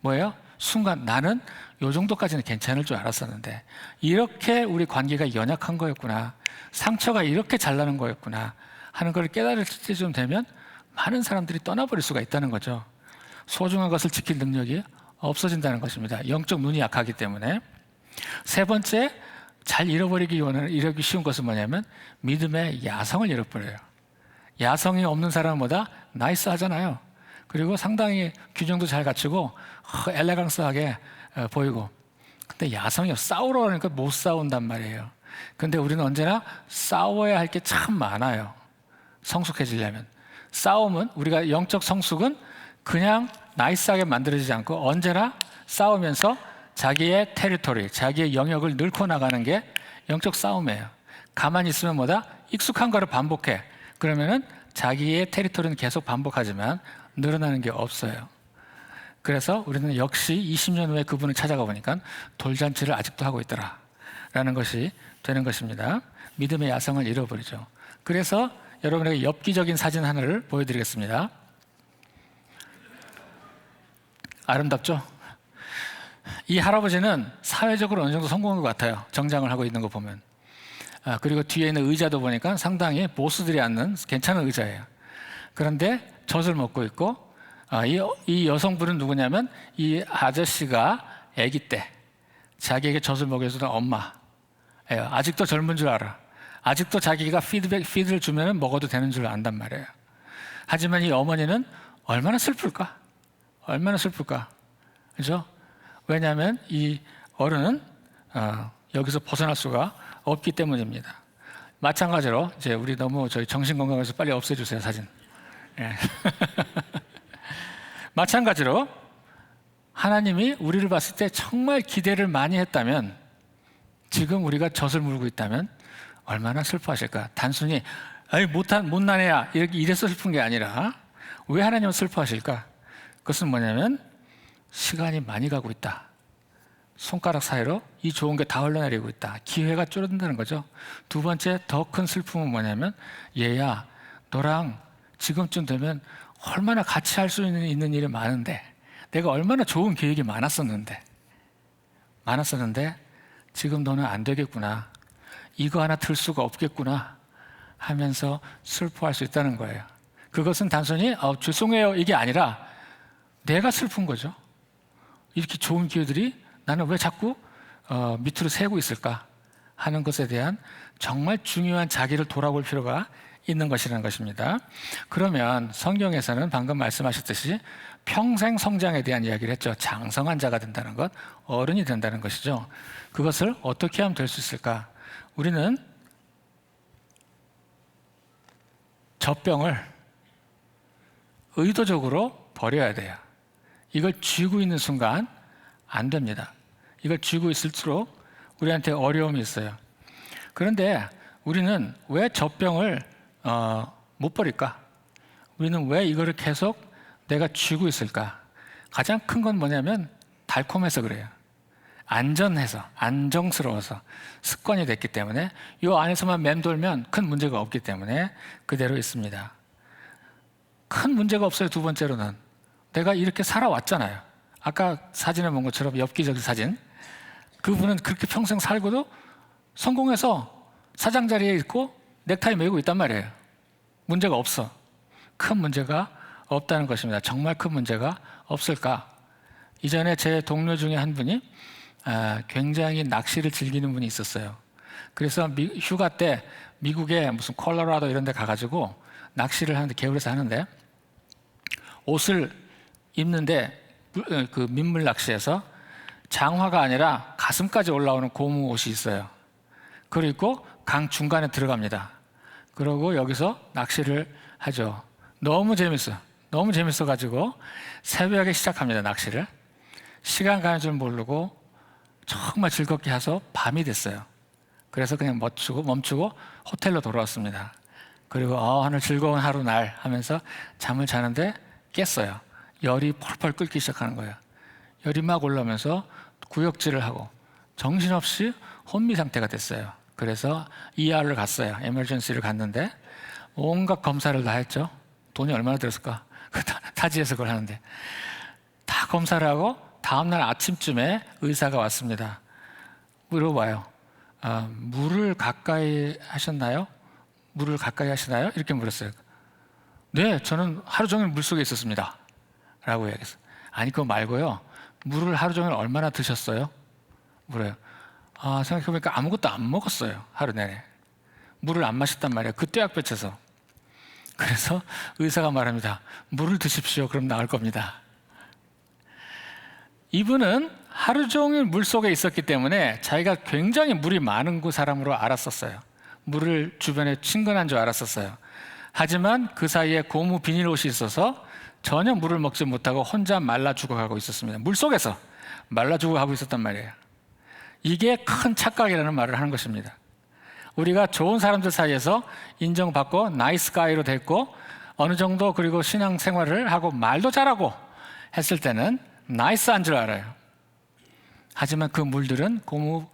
뭐예요? 순간 나는 요 정도까지는 괜찮을 줄 알았었는데 이렇게 우리 관계가 연약한 거였구나, 상처가 이렇게 잘 나는 거였구나 하는 걸 깨달을 때쯤 되면 많은 사람들이 떠나버릴 수가 있다는 거죠. 소중한 것을 지킬 능력이 없어진다는 것입니다. 영적 눈이 약하기 때문에. 세 번째, 잘 잃어버리기 쉬운 것은 뭐냐면 믿음의 야성을 잃어버려요. 야성이 없는 사람보다 나이스하잖아요. 그리고 상당히 균형도 잘 갖추고 엘레강스하게 보이고. 근데 야성이 싸우러 하니까 못 싸운단 말이에요. 근데 우리는 언제나 싸워야 할 게 참 많아요. 성숙해지려면. 싸움은, 우리가 영적 성숙은 그냥 나이스하게 만들어지지 않고 언제나 싸우면서 자기의 테리토리, 자기의 영역을 넓혀 나가는 게 영적 싸움이에요. 가만히 있으면 뭐다? 익숙한 거를 반복해. 그러면은 자기의 테리토리는 계속 반복하지만 늘어나는 게 없어요. 그래서 우리는 역시 20년 후에 그분을 찾아가 보니까 돌잔치를 아직도 하고 있더라 라는 것이 되는 것입니다. 믿음의 야성을 잃어버리죠. 그래서 여러분에게 엽기적인 사진 하나를 보여드리겠습니다. 아름답죠? 이 할아버지는 사회적으로 어느 정도 성공한 것 같아요. 정장을 하고 있는 거 보면. 그리고 뒤에 있는 의자도 보니까 상당히 보스들이 앉는 괜찮은 의자예요. 그런데 젖을 먹고 있고, 이 여성분은 누구냐면 이 아저씨가 아기 때 자기에게 젖을 먹여주던 엄마예요. 아직도 젊은 줄 알아. 아직도 자기가 피드를 주면 먹어도 되는 줄 안단 말이에요. 하지만 이 어머니는 얼마나 슬플까? 얼마나 슬플까? 그죠? 왜냐하면 이 어른은 여기서 벗어날 수가 없기 때문입니다. 마찬가지로 이제 우리 너무 저희 정신 건강에서 빨리 없애주세요, 사진. 예. 마찬가지로 하나님이 우리를 봤을 때 정말 기대를 많이 했다면, 지금 우리가 젖을 물고 있다면 얼마나 슬퍼하실까? 단순히 못난 애야 이래서 슬픈 게 아니라 왜 하나님은 슬퍼하실까? 그것은 뭐냐면 시간이 많이 가고 있다. 손가락 사이로 이 좋은 게 다 흘러내리고 있다. 기회가 줄어든다는 거죠. 두 번째 더 큰 슬픔은 뭐냐면, 얘야 너랑 지금쯤 되면 얼마나 같이 할 수 있는 일이 많은데, 내가 얼마나 좋은 계획이 많았었는데 지금 너는 안 되겠구나, 이거 하나 들 수가 없겠구나 하면서 슬퍼할 수 있다는 거예요. 그것은 단순히 죄송해요 이게 아니라 내가 슬픈 거죠. 이렇게 좋은 기회들이 나는 왜 자꾸 밑으로 새고 있을까 하는 것에 대한 정말 중요한 자기를 돌아볼 필요가 있는 것이라는 것입니다. 그러면 성경에서는 방금 말씀하셨듯이 평생 성장에 대한 이야기를 했죠. 장성한 자가 된다는 것, 어른이 된다는 것이죠. 그것을 어떻게 하면 될 수 있을까? 우리는 젖병을 의도적으로 버려야 돼요. 이걸 쥐고 있는 순간 안 됩니다. 이걸 쥐고 있을수록 우리한테 어려움이 있어요. 그런데 우리는 왜 젖병을 못 버릴까? 우리는 왜 이거를 계속 내가 쥐고 있을까? 가장 큰 건 뭐냐면 달콤해서 그래요. 안전해서, 안정스러워서 습관이 됐기 때문에, 이 안에서만 맴돌면 큰 문제가 없기 때문에 그대로 있습니다. 큰 문제가 없어요. 두 번째로는 내가 이렇게 살아왔잖아요. 아까 사진에 본 것처럼 엽기적인 사진, 그분은 그렇게 평생 살고도 성공해서 사장 자리에 있고 넥타이 메고 있단 말이에요. 문제가 없어. 큰 문제가 없다는 것입니다. 정말 큰 문제가 없을까? 이전에 제 동료 중에 한 분이 굉장히 낚시를 즐기는 분이 있었어요. 그래서 휴가 때 미국의 무슨 콜로라도 이런 데 가가지고 낚시를 하는데, 개울에서 하는데, 옷을 입는데 그 민물 낚시에서 장화가 아니라 가슴까지 올라오는 고무 옷이 있어요. 그리고 강 중간에 들어갑니다. 그러고 여기서 낚시를 하죠. 너무 재밌어가지고 새벽에 시작합니다, 낚시를. 시간 가는 줄 모르고 정말 즐겁게 해서 밤이 됐어요. 그래서 그냥 멈추고 호텔로 돌아왔습니다. 그리고 오늘 즐거운 하루 날 하면서 잠을 자는데 깼어요. 열이 펄펄 끓기 시작하는 거예요. 열이 막 올라오면서 구역질을 하고 정신없이 혼미 상태가 됐어요. 그래서 ER을 갔어요. 에머전시를 갔는데 온갖 검사를 다 했죠. 돈이 얼마나 들었을까? 타지에서 그걸 하는데 다 검사를 하고 다음날 아침쯤에 의사가 왔습니다. 물어봐요. 물을 가까이 하셨나요? 물을 가까이 하시나요? 이렇게 물었어요. 네, 저는 하루 종일 물속에 있었습니다 라고 얘기했어요. 아니 그거 말고요, 물을 하루 종일 얼마나 드셨어요? 물어요. 생각해보니까 아무것도 안 먹었어요. 하루 내내 물을 안 마셨단 말이에요. 그 떼약볕에서. 그래서 의사가 말합니다. 물을 드십시오. 그럼 나을 겁니다. 이분은 하루 종일 물속에 있었기 때문에 자기가 굉장히 물이 많은 사람으로 알았었어요. 물을 주변에 친근한 줄 알았었어요. 하지만 그 사이에 고무 비닐옷이 있어서 전혀 물을 먹지 못하고 혼자 말라 죽어가고 있었습니다. 물속에서 말라 죽어가고 있었단 말이에요. 이게 큰 착각이라는 말을 하는 것입니다. 우리가 좋은 사람들 사이에서 인정받고 나이스 가이로 됐고 어느 정도 그리고 신앙생활을 하고 말도 잘하고 했을 때는 나이스한 줄 알아요. 하지만 그 물들은 고무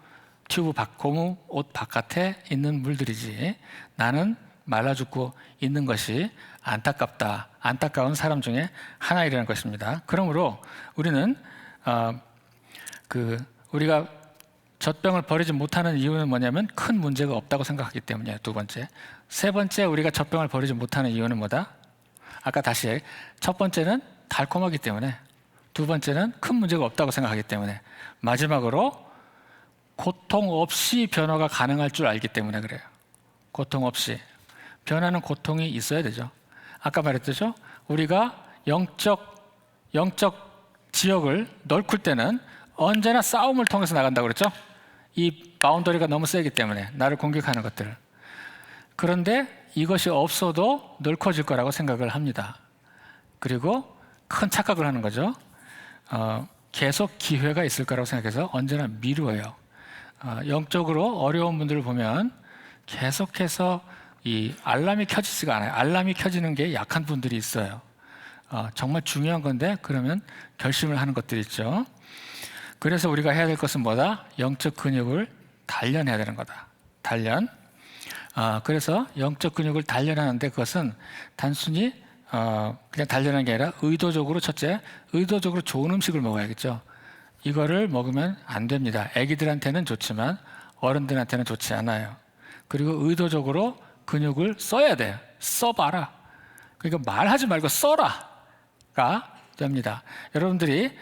옷 바깥에 있는 물들이지, 나는 말라 죽고 있는 것이 안타까운 사람 중에 하나이라는 것입니다. 그러므로 우리는 우리가 젖병을 버리지 못하는 이유는 뭐냐면 큰 문제가 없다고 생각하기 때문이에요. 두 번째. 세 번째, 우리가 젖병을 버리지 못하는 이유는 뭐다? 아까 다시 첫 번째는 달콤하기 때문에, 두 번째는 큰 문제가 없다고 생각하기 때문에, 마지막으로 고통 없이 변화가 가능할 줄 알기 때문에 그래요. 고통 없이. 변화는 고통이 있어야 되죠. 아까 말했듯이 우리가 영적 지역을 넓힐 때는 언제나 싸움을 통해서 나간다고 그랬죠. 이 바운더리가 너무 세기 때문에, 나를 공격하는 것들. 그런데 이것이 없어도 넓어질 거라고 생각을 합니다. 그리고 큰 착각을 하는 거죠. 계속 기회가 있을 거라고 생각해서 언제나 미루어요. 영적으로 어려운 분들을 보면 계속해서 이 알람이 켜지지가 않아요. 알람이 켜지는 게 약한 분들이 있어요. 정말 중요한 건데 그러면 결심을 하는 것들이 있죠. 그래서 우리가 해야 될 것은 뭐다? 영적 근육을 단련해야 되는 거다. 단련. 그래서 영적 근육을 단련하는데 그것은 단순히 그냥 단련하는 게 아니라 의도적으로, 첫째, 의도적으로 좋은 음식을 먹어야겠죠. 이거를 먹으면 안 됩니다. 아기들한테는 좋지만 어른들한테는 좋지 않아요. 그리고 의도적으로 근육을 써야 돼요. 써봐라. 그러니까 말하지 말고 써라가 됩니다. 여러분들이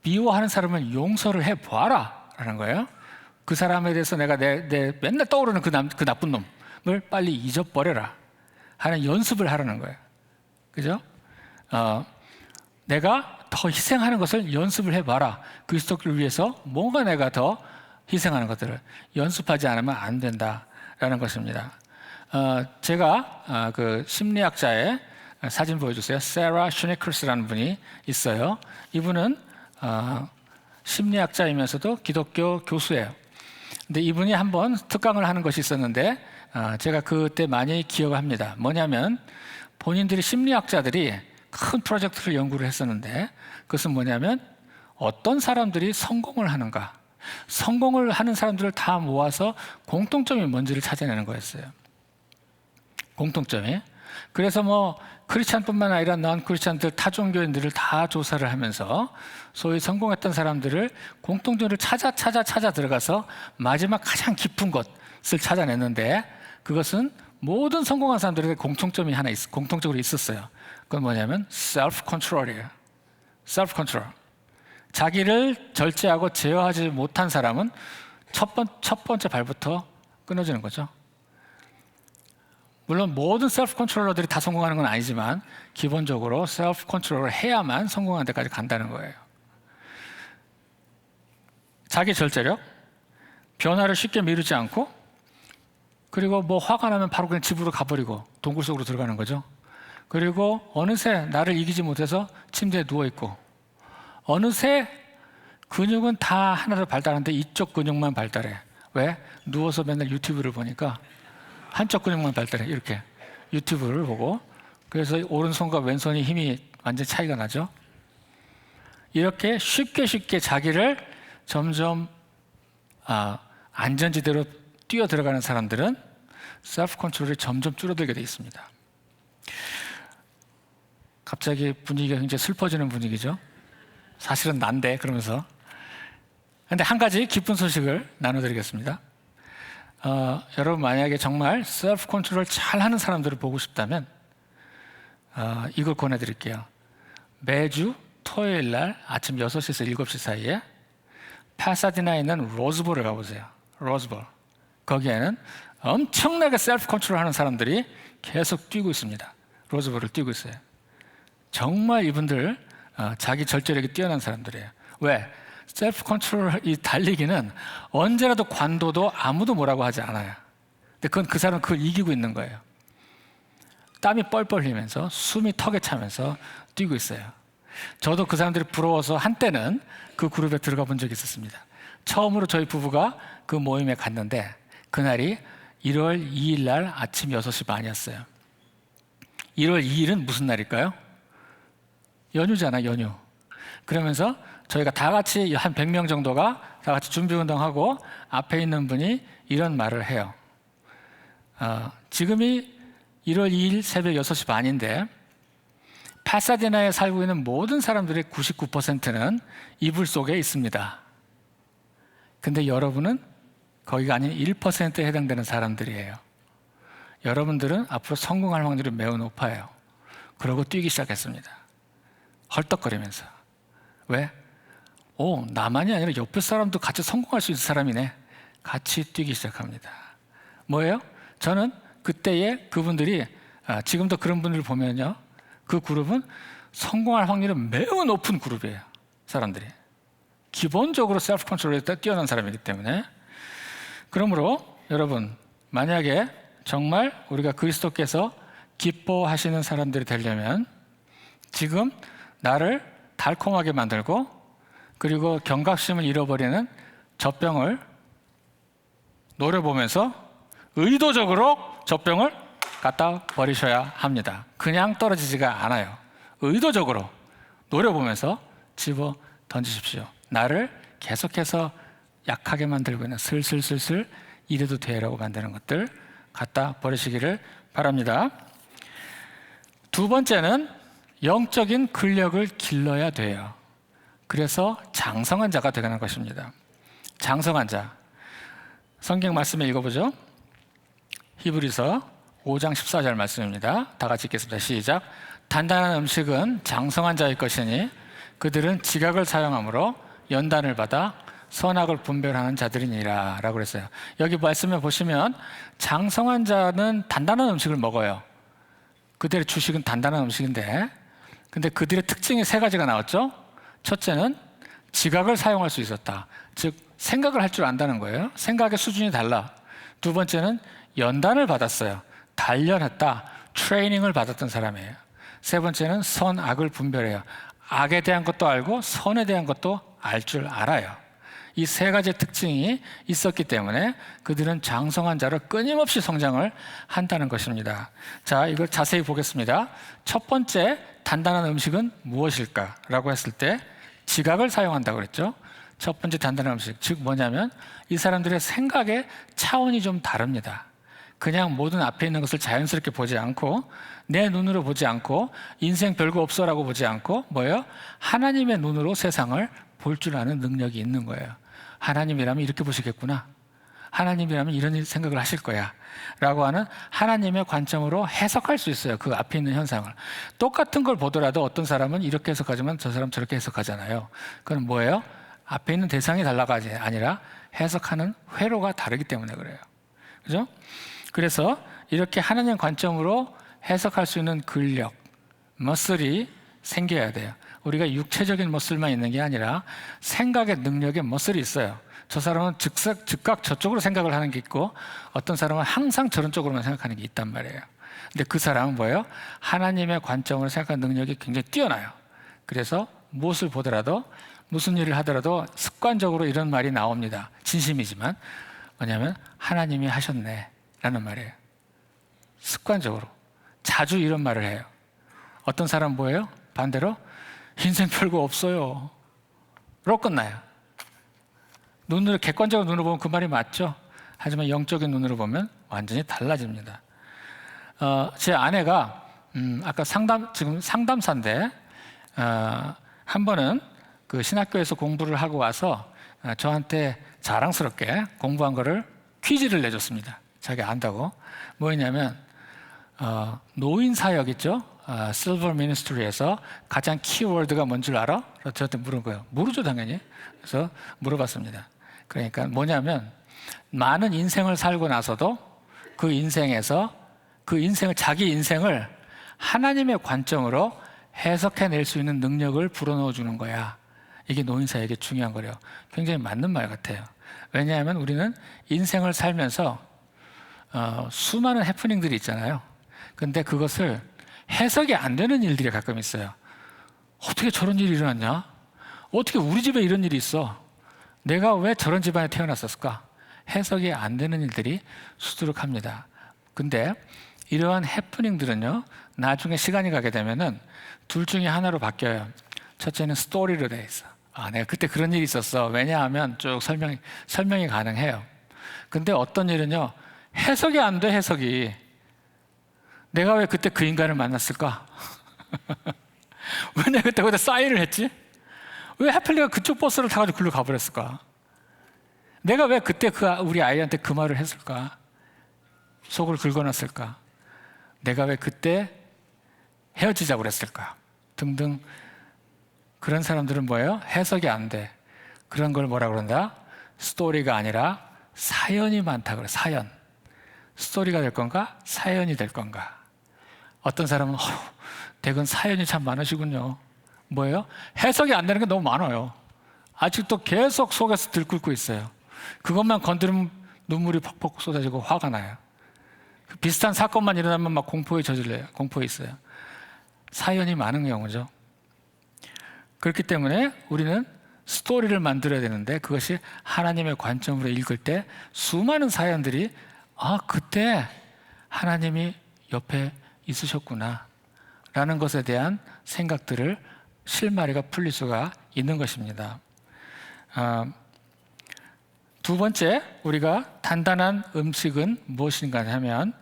미워하는 사람을 용서를 해봐라 라는 거예요. 그 사람에 대해서 내가 내 맨날 떠오르는 그 나쁜 놈을 빨리 잊어버려라 하는 연습을 하라는 거예요. 그죠? 내가 더 희생하는 것을 연습을 해봐라. 그리스도를 위해서 뭔가 내가 더 희생하는 것들을 연습하지 않으면 안 된다라는 것입니다. 제가 그 심리학자의 사진 보여주세요. 세라 슈네커스라는 분이 있어요. 이분은 심리학자이면서도 기독교 교수예요. 근데 이분이 한번 특강을 하는 것이 있었는데 제가 그때 많이 기억합니다. 뭐냐면 본인들이 심리학자들이 큰 프로젝트를 연구를 했었는데 그것은 뭐냐면 어떤 사람들이 성공을 하는가, 성공을 하는 사람들을 다 모아서 공통점이 뭔지를 찾아내는 거였어요. 공통점이. 그래서 뭐 크리스찬뿐만 아니라 넌 크리스찬들, 타종교인들을 다 조사를 하면서 소위 성공했던 사람들을 공통점을 찾아 들어가서 마지막 가장 깊은 것을 찾아냈는데 그것은 모든 성공한 사람들에게 공통점이 하나 공통적으로 있었어요. 그건 뭐냐면 self control이에요. self control. 자기를 절제하고 제어하지 못한 사람은 첫 번째 발부터 끊어지는 거죠. 물론 모든 셀프 컨트롤러들이 다 성공하는 건 아니지만 기본적으로 셀프 컨트롤을 해야만 성공하는 데까지 간다는 거예요. 자기 절제력, 변화를 쉽게 미루지 않고, 그리고 뭐 화가 나면 바로 그냥 집으로 가버리고 동굴 속으로 들어가는 거죠. 그리고 어느새 나를 이기지 못해서 침대에 누워있고, 어느새 근육은 다 하나로 발달하는데 이쪽 근육만 발달해. 왜? 누워서 맨날 유튜브를 보니까 한쪽 근육만 발달해. 이렇게 유튜브를 보고. 그래서 오른손과 왼손이 힘이 완전 차이가 나죠. 이렇게 쉽게 자기를 점점 안전지대로 뛰어 들어가는 사람들은 셀프 컨트롤이 점점 줄어들게 돼 있습니다. 갑자기 분위기가 굉장히 슬퍼지는 분위기죠. 사실은 난데 그러면서. 근데 한 가지 기쁜 소식을 나눠드리겠습니다. 여러분 만약에 정말 셀프 컨트롤 잘 하는 사람들을 보고 싶다면 이걸 권해드릴게요. 매주 토요일 날 아침 6시에서 7시 사이에 파사디나에 있는 로즈볼을 가보세요. 로즈볼. 거기에는 엄청나게 셀프 컨트롤 하는 사람들이 계속 뛰고 있습니다. 로즈볼을 뛰고 있어요. 정말 이분들 자기 절제력이 뛰어난 사람들이에요. 왜? 셀프 컨트롤 이 달리기는 언제라도 관둬도 아무도 뭐라고 하지 않아요. 근데 그 사람은 그걸 이기고 있는 거예요. 땀이 뻘뻘 흘리면서 숨이 턱에 차면서 뛰고 있어요. 저도 그 사람들이 부러워서 한때는 그 그룹에 들어가 본 적이 있었습니다. 처음으로 저희 부부가 그 모임에 갔는데 그날이 1월 2일 날 아침 6시 반이었어요. 1월 2일은 무슨 날일까요? 연휴잖아, 연휴. 그러면서 저희가 다 같이 한 100명 정도가 다 같이 준비운동하고 앞에 있는 분이 이런 말을 해요. 지금이 1월 2일 새벽 6시 반인데 파사디나에 살고 있는 모든 사람들의 99%는 이불 속에 있습니다. 근데 여러분은 거기가 아닌 1%에 해당되는 사람들이에요. 여러분들은 앞으로 성공할 확률이 매우 높아요. 그러고 뛰기 시작했습니다. 헐떡거리면서. 왜? 나만이 아니라 옆에 사람도 같이 성공할 수 있는 사람이네. 같이 뛰기 시작합니다. 뭐예요? 저는 그때의 그분들이 지금도 그런 분들을 보면요, 그 그룹은 성공할 확률이 매우 높은 그룹이에요. 사람들이 기본적으로 셀프 컨트롤에 뛰어난 사람이기 때문에. 그러므로 여러분, 만약에 정말 우리가 그리스도께서 기뻐하시는 사람들이 되려면 지금 나를 달콤하게 만들고 그리고 경각심을 잃어버리는 젖병을 노려보면서 의도적으로 젖병을 갖다 버리셔야 합니다. 그냥 떨어지지가 않아요. 의도적으로 노려보면서 집어 던지십시오. 나를 계속해서 약하게 만들고 있는 슬슬슬슬 이래도 돼라고 만드는 것들 갖다 버리시기를 바랍니다. 두 번째는 영적인 근력을 길러야 돼요. 그래서 장성한 자가 되는 것입니다. 장성한 자. 성경 말씀을 읽어보죠. 히브리서 5장 14절 말씀입니다. 다 같이 읽겠습니다. 시작. 단단한 음식은 장성한 자의 것이니 그들은 지각을 사용함으로 연단을 받아 선악을 분별하는 자들이니라 라고 그랬어요. 여기 말씀에 보시면 장성한 자는 단단한 음식을 먹어요. 그들의 주식은 단단한 음식인데, 근데 그들의 특징이 세 가지가 나왔죠. 첫째는 지각을 사용할 수 있었다. 즉 생각을 할 줄 안다는 거예요. 생각의 수준이 달라. 두 번째는 연단을 받았어요. 단련했다. 트레이닝을 받았던 사람이에요. 세 번째는 선악을 분별해요. 악에 대한 것도 알고 선에 대한 것도 알 줄 알아요. 이 세 가지의 특징이 있었기 때문에 그들은 장성한 자로 끊임없이 성장을 한다는 것입니다. 자, 이걸 자세히 보겠습니다. 첫 번째 단단한 음식은 무엇일까? 라고 했을 때 지각을 사용한다고 그랬죠. 첫 번째 단단한 음식, 즉 뭐냐면 이 사람들의 생각의 차원이 좀 다릅니다. 그냥 모든 앞에 있는 것을 자연스럽게 보지 않고 내 눈으로 보지 않고 인생 별거 없어라고 보지 않고 뭐예요? 하나님의 눈으로 세상을 볼 줄 아는 능력이 있는 거예요. 하나님이라면 이렇게 보시겠구나. 하나님이라면 이런 생각을 하실 거야. 라고 하는 하나님의 관점으로 해석할 수 있어요. 그 앞에 있는 현상을. 똑같은 걸 보더라도 어떤 사람은 이렇게 해석하지만 저 사람 저렇게 해석하잖아요. 그건 뭐예요? 앞에 있는 대상이 달라가 아니라 해석하는 회로가 다르기 때문에 그래요. 그죠? 그래서 이렇게 하나님 관점으로 해석할 수 있는 근력, 머슬이 생겨야 돼요. 우리가 육체적인 머슬만 있는 게 아니라 생각의 능력의 머슬이 있어요. 저 사람은 즉각 저쪽으로 생각을 하는 게 있고 어떤 사람은 항상 저런 쪽으로만 생각하는 게 있단 말이에요. 근데 그 사람은 뭐예요? 하나님의 관점으로 생각하는 능력이 굉장히 뛰어나요. 그래서 무엇을 보더라도 무슨 일을 하더라도 습관적으로 이런 말이 나옵니다. 진심이지만 뭐냐면 하나님이 하셨네 라는 말이에요. 습관적으로 자주 이런 말을 해요. 어떤 사람 뭐예요? 반대로 인생 별거 없어요 로 끝나요. 눈으로 객관적으로 눈으로 보면 그 말이 맞죠. 하지만 영적인 눈으로 보면 완전히 달라집니다. 제 아내가 아까 지금 상담사인데 한 번은 그 신학교에서 공부를 하고 와서 저한테 자랑스럽게 공부한 거를 퀴즈를 내줬습니다. 자기 안다고. 뭐였냐면 노인 사역 있죠? 실버 미니스트리에서 가장 키워드가 뭔 줄 알아? 저한테 물은 거예요. 모르죠 당연히. 그래서 물어봤습니다. 그러니까 뭐냐면 많은 인생을 살고 나서도 그 인생에서 그 인생을 자기 인생을 하나님의 관점으로 해석해낼 수 있는 능력을 불어넣어 주는 거야. 이게 노인사에게 중요한 거래요. 굉장히 맞는 말 같아요. 왜냐하면 우리는 인생을 살면서 수많은 해프닝들이 있잖아요. 근데 그것을 해석이 안 되는 일들이 가끔 있어요. 어떻게 저런 일이 일어났냐? 어떻게 우리 집에 이런 일이 있어? 내가 왜 저런 집안에 태어났었을까? 해석이 안 되는 일들이 수두룩합니다. 근데 이러한 해프닝들은요, 나중에 시간이 가게 되면은 둘 중에 하나로 바뀌어요. 첫째는 스토리로 돼 있어. 내가 그때 그런 일이 있었어. 왜냐하면 쭉 설명이 가능해요. 근데 어떤 일은요, 해석이 안 돼, 해석이. 내가 왜 그때 그 인간을 만났을까? 왜 내가 그때 거기다 사인을 했지? 왜 하필 내가 그쪽 버스를 타가지고 글로 가버렸을까? 내가 왜 그때 우리 아이한테 그 말을 했을까? 속을 긁어놨을까? 내가 왜 그때 헤어지자고 그랬을까? 등등. 그런 사람들은 뭐예요? 해석이 안 돼. 그런 걸 뭐라 그런다? 스토리가 아니라 사연이 많다 그래. 사연. 스토리가 될 건가? 사연이 될 건가? 어떤 사람은 댁은 사연이 참 많으시군요. 뭐예요? 해석이 안 되는 게 너무 많아요. 아직도 계속 속에서 들끓고 있어요. 그것만 건드리면 눈물이 퍽퍽 쏟아지고 화가 나요. 비슷한 사건만 일어나면 막 공포에 저질려요. 공포에 있어요. 사연이 많은 경우죠. 그렇기 때문에 우리는 스토리를 만들어야 되는데, 그것이 하나님의 관점으로 읽을 때 수많은 사연들이 그때 하나님이 옆에 있으셨구나 라는 것에 대한 생각들을 실마리가 풀릴 수가 있는 것입니다. 두 번째, 우리가 단단한 음식은 무엇인가 하면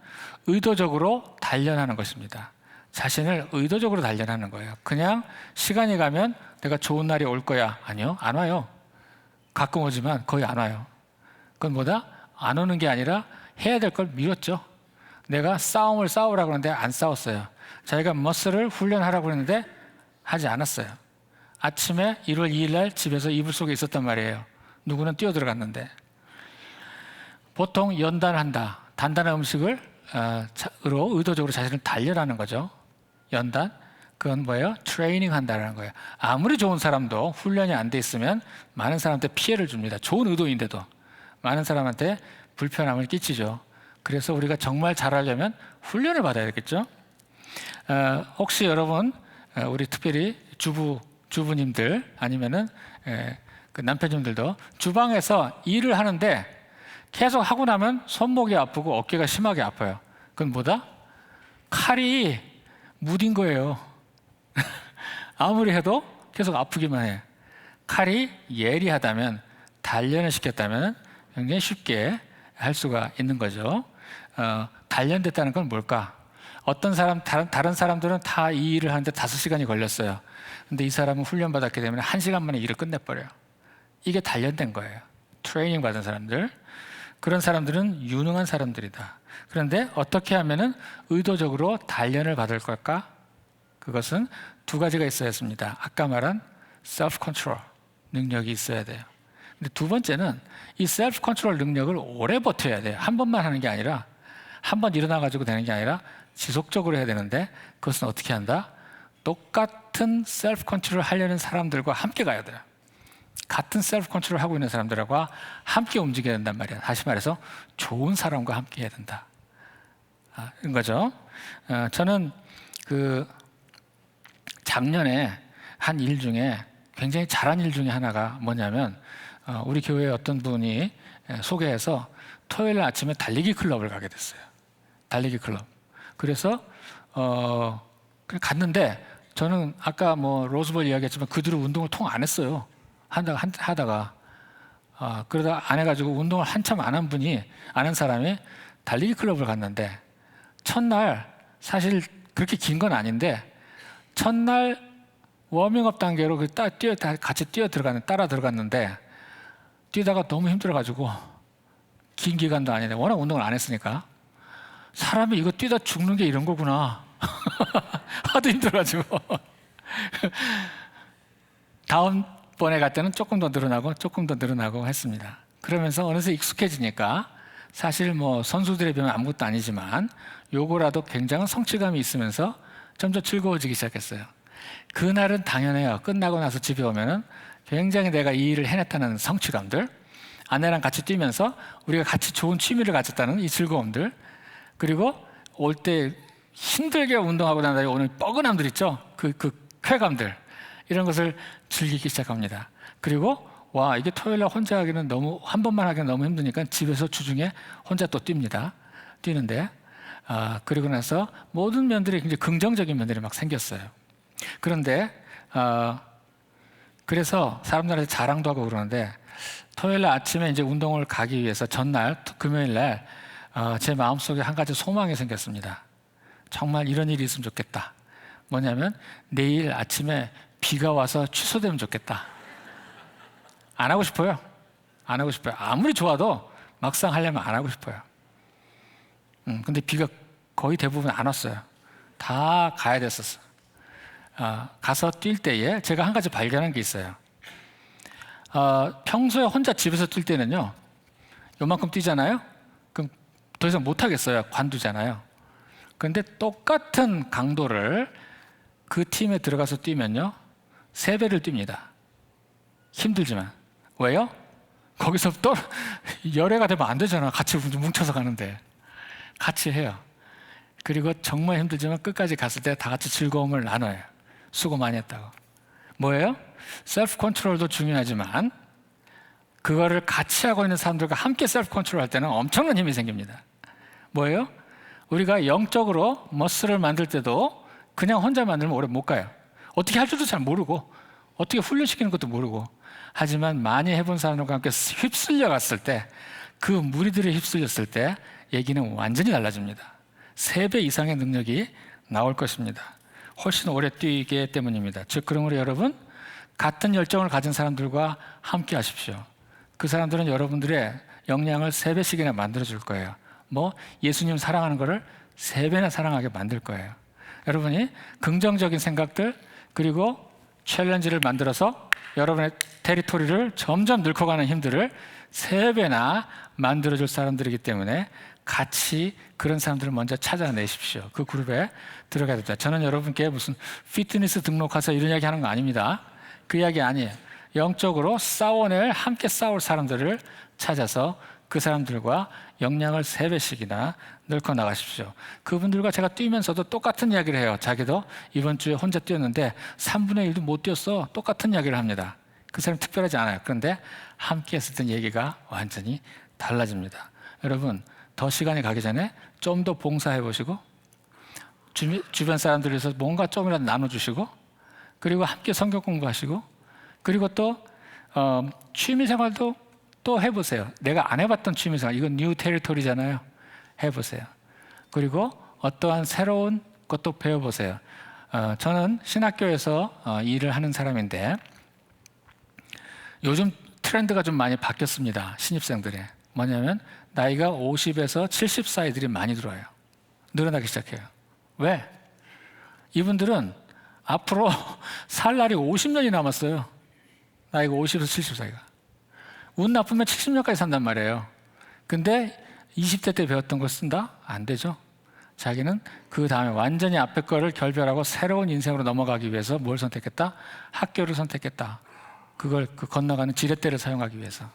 의도적으로 단련하는 것입니다. 자신을 의도적으로 단련하는 거예요. 그냥 시간이 가면 내가 좋은 날이 올 거야. 아니요, 안 와요. 가끔 오지만 거의 안 와요. 그건 뭐다? 안 오는 게 아니라 해야 될 걸 미뤘죠. 내가 싸움을 싸우라고 하는데 안 싸웠어요. 자기가 머슬을 훈련하라고 했는데 하지 않았어요. 아침에 1월 2일 날 집에서 이불 속에 있었단 말이에요. 누구는 뛰어들어갔는데. 보통 연단한다. 단단한 음식을 의도적으로 자신을 단련하는 거죠. 연단. 그건 뭐예요? 트레이닝 한다는 거예요. 아무리 좋은 사람도 훈련이 안 돼 있으면 많은 사람한테 피해를 줍니다. 좋은 의도인데도 많은 사람한테 불편함을 끼치죠. 그래서 우리가 정말 잘하려면 훈련을 받아야 되겠죠. 혹시 여러분, 우리 특별히 주부님들 아니면은 그 남편님들도 주방에서 일을 하는데 계속 하고 나면 손목이 아프고 어깨가 심하게 아파요. 그건 뭐다? 칼이 무딘 거예요. 아무리 해도 계속 아프기만 해. 칼이 예리하다면, 단련을 시켰다면 굉장히 쉽게 할 수가 있는 거죠. 단련됐다는 건 뭘까? 다른 사람들은 다 이 일을 하는데 5시간이 걸렸어요. 근데 이 사람은 훈련받았기 때문에 1시간 만에 일을 끝내버려요. 이게 단련된 거예요. 트레이닝 받은 사람들. 그런 사람들은 유능한 사람들이다. 그런데 어떻게 하면은 의도적으로 단련을 받을 걸까? 그것은 두 가지가 있어야 했습니다. 아까 말한 self control 능력이 있어야 돼요. 근데 두 번째는 이 self control 능력을 오래 버텨야 돼요. 한 번만 하는 게 아니라, 한 번 일어나 가지고 되는 게 아니라 지속적으로 해야 되는데, 그것은 어떻게 한다? 똑같은 self control을 하려는 사람들과 함께 가야 돼요. 같은 self control을 하고 있는 사람들과 함께 움직여야 된단 말이야. 다시 말해서 좋은 사람과 함께 해야 된다. 이런 거죠. 저는 작년에 한 일 중에 굉장히 잘한 일 중에 하나가 뭐냐면, 우리 교회에 어떤 분이 소개해서 토요일 아침에 달리기 클럽을 가게 됐어요. 달리기 클럽. 그래서 그냥 갔는데, 저는 아까 로즈볼 이야기했지만 그 뒤로 운동을 통 안 했어요. 하다가 그러다 안 해가지고 운동을 한참 안 한 분이, 아는 사람이 달리기 클럽을 갔는데, 첫날 사실 그렇게 긴 건 아닌데 첫날 워밍업 단계로 같이 따라 들어갔는데, 뛰다가 너무 힘들어가지고, 긴 기간도 아닌데 워낙 운동을 안 했으니까, 사람이 이거 뛰다 죽는 게 이런 거구나. 하도 힘들어가지고 다음번에 갈 때는 조금 더 늘어나고 했습니다. 그러면서 어느새 익숙해지니까, 사실 선수들에 비하면 아무것도 아니지만 요거라도 굉장한 성취감이 있으면서 점점 즐거워지기 시작했어요. 그날은 당연해요. 끝나고 나서 집에 오면은 굉장히 내가 이 일을 해냈다는 성취감들, 아내랑 같이 뛰면서 우리가 같이 좋은 취미를 가졌다는 이 즐거움들, 그리고 올 때 힘들게 운동하고 난 다음에 오는 뻐근함들 있죠? 그 쾌감들, 이런 것을 즐기기 시작합니다. 그리고 이게 토요일날 혼자 하기는 한 번만 하기는 너무 힘드니까 집에서 주중에 혼자 또 뜁니다. 뛰는데, 그리고 나서 모든 면들이 굉장히 긍정적인 면들이 막 생겼어요. 그런데 그래서 사람들한테 자랑도 하고 그러는데, 토요일날 아침에 이제 운동을 가기 위해서 전날 금요일날 제 마음속에 한 가지 소망이 생겼습니다. 정말 이런 일이 있으면 좋겠다. 뭐냐면 내일 아침에 비가 와서 취소되면 좋겠다. 안 하고 싶어요. 안 하고 싶어요. 아무리 좋아도 막상 하려면 안 하고 싶어요. 근데 비가 거의 대부분 안 왔어요. 다 가야 됐었어. 가서 뛸 때에 제가 한 가지 발견한 게 있어요. 평소에 혼자 집에서 뛸 때는요, 요만큼 뛰잖아요? 그럼 더 이상 못 하겠어요. 관두잖아요. 그런데 똑같은 강도를 그 팀에 들어가서 뛰면요, 3배를 뜁니다. 힘들지만. 왜요? 거기서 또 열애가 되면 안 되잖아. 같이 뭉쳐서 가는데. 같이 해요. 그리고 정말 힘들지만 끝까지 갔을 때 다 같이 즐거움을 나눠요. 수고 많이 했다고. 뭐예요? 셀프 컨트롤도 중요하지만 그거를 같이 하고 있는 사람들과 함께 셀프 컨트롤 할 때는 엄청난 힘이 생깁니다. 뭐예요? 우리가 영적으로 머슬을 만들 때도 그냥 혼자 만들면 오래 못 가요. 어떻게 할 줄도 잘 모르고 어떻게 훈련시키는 것도 모르고. 하지만 많이 해본 사람들과 함께 휩쓸려 갔을 때, 그 무리들이 휩쓸렸을 때 얘기는 완전히 달라집니다. 3배 이상의 능력이 나올 것입니다. 훨씬 오래 뛰기 때문입니다. 즉, 그러므로 여러분, 같은 열정을 가진 사람들과 함께 하십시오. 그 사람들은 여러분들의 역량을 3배씩이나 만들어줄 거예요. 예수님 사랑하는 거를 3배나 사랑하게 만들 거예요. 여러분이 긍정적인 생각들, 그리고 챌린지를 만들어서 여러분의 테리토리를 점점 늙어가는 힘들을 3배나 만들어줄 사람들이기 때문에 같이 그런 사람들을 먼저 찾아내십시오. 그 그룹에 들어가야 됩니다. 저는 여러분께 무슨 피트니스 등록해서 이런 이야기 하는 거 아닙니다. 그 이야기 아니에요. 영적으로 싸워낼, 함께 싸울 사람들을 찾아서 그 사람들과 역량을 3배씩이나 넓혀 나가십시오. 그분들과 제가 뛰면서도 똑같은 이야기를 해요. 자기도 이번 주에 혼자 뛰었는데 3분의 1도 못 뛰었어. 똑같은 이야기를 합니다. 그 사람이 특별하지 않아요. 그런데 함께 했을 얘기가 완전히 달라집니다. 여러분, 더 시간이 가기 전에 좀 더 봉사해 보시고, 주변 사람들을 위해서 뭔가 좀이라도 나눠주시고, 그리고 함께 성경 공부하시고, 그리고 또 취미생활도 또 해보세요. 내가 안 해봤던 취미생활, 이건 뉴 테리토리잖아요. 해보세요. 그리고 어떠한 새로운 것도 배워보세요. 저는 신학교에서 일을 하는 사람인데 요즘 트렌드가 좀 많이 바뀌었습니다. 신입생들이. 뭐냐면 나이가 50에서 70 사이들이 많이 들어와요. 늘어나기 시작해요. 왜? 이분들은 앞으로 살 날이 50년이 남았어요. 나이가 50에서 70 사이가. 운 나쁘면 70년까지 산단 말이에요. 근데 20대 때 배웠던 걸 쓴다? 안 되죠. 자기는 그 다음에 완전히 앞에 거를 결별하고 새로운 인생으로 넘어가기 위해서 뭘 선택했다? 학교를 선택했다. 그걸 건너가는 지렛대를 사용하기 위해서.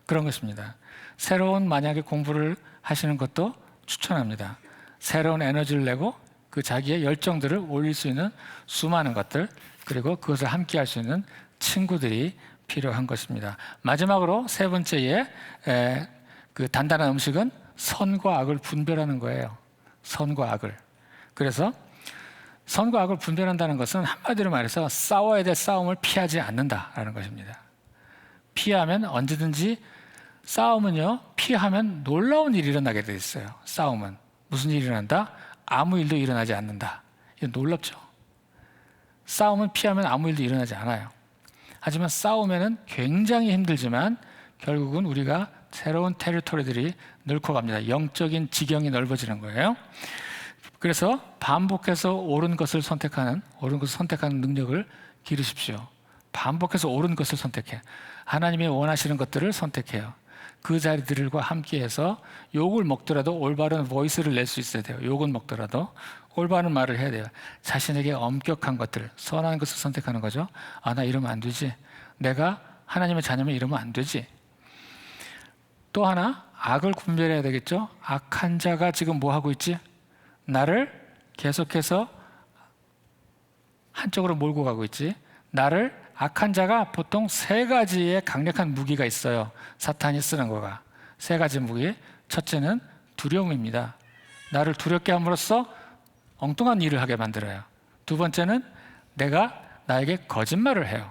그런 것입니다. 새로운 만약에 공부를 하시는 것도 추천합니다. 새로운 에너지를 내고 그 자기의 열정들을 올릴 수 있는 수많은 것들, 그리고 그것을 함께 할 수 있는 친구들이 필요한 것입니다. 마지막으로 3번째에 그 단단한 음식은 선과 악을 분별하는 거예요. 선과 악을. 그래서 선과 악을 분별한다는 것은 한마디로 말해서 싸워야 될 싸움을 피하지 않는다라는 것입니다. 피하면 언제든지, 싸움은요, 피하면 놀라운 일이 일어나게 돼 있어요. 싸움은 무슨 일이 일어난다? 아무 일도 일어나지 않는다. 이건 놀랍죠. 싸움은 피하면 아무 일도 일어나지 않아요. 하지만 싸우면은 굉장히 힘들지만 결국은 우리가 새로운 테리토리들이 넓고 갑니다. 영적인 지경이 넓어지는 거예요. 그래서 반복해서 옳은 것을 선택하는 능력을 기르십시오. 반복해서 옳은 것을 선택해. 하나님이 원하시는 것들을 선택해요. 그 자리들과 함께해서 욕을 먹더라도 올바른 보이스를 낼 수 있어야 돼요. 욕은 먹더라도 올바른 말을 해야 돼요. 자신에게 엄격한 것들, 선한 것을 선택하는 거죠. 나 이러면 안 되지. 내가 하나님의 자녀면 이러면 안 되지. 또 하나, 악을 분별해야 되겠죠. 악한 자가 지금 뭐 하고 있지? 나를 계속해서 한쪽으로 몰고 가고 있지. 악한 자가 보통 3가지의 강력한 무기가 있어요. 사탄이 쓰는 거가 3가지 무기. 첫째는 두려움입니다. 나를 두렵게 함으로써 엉뚱한 일을 하게 만들어요. 2번째는 내가 나에게 거짓말을 해요.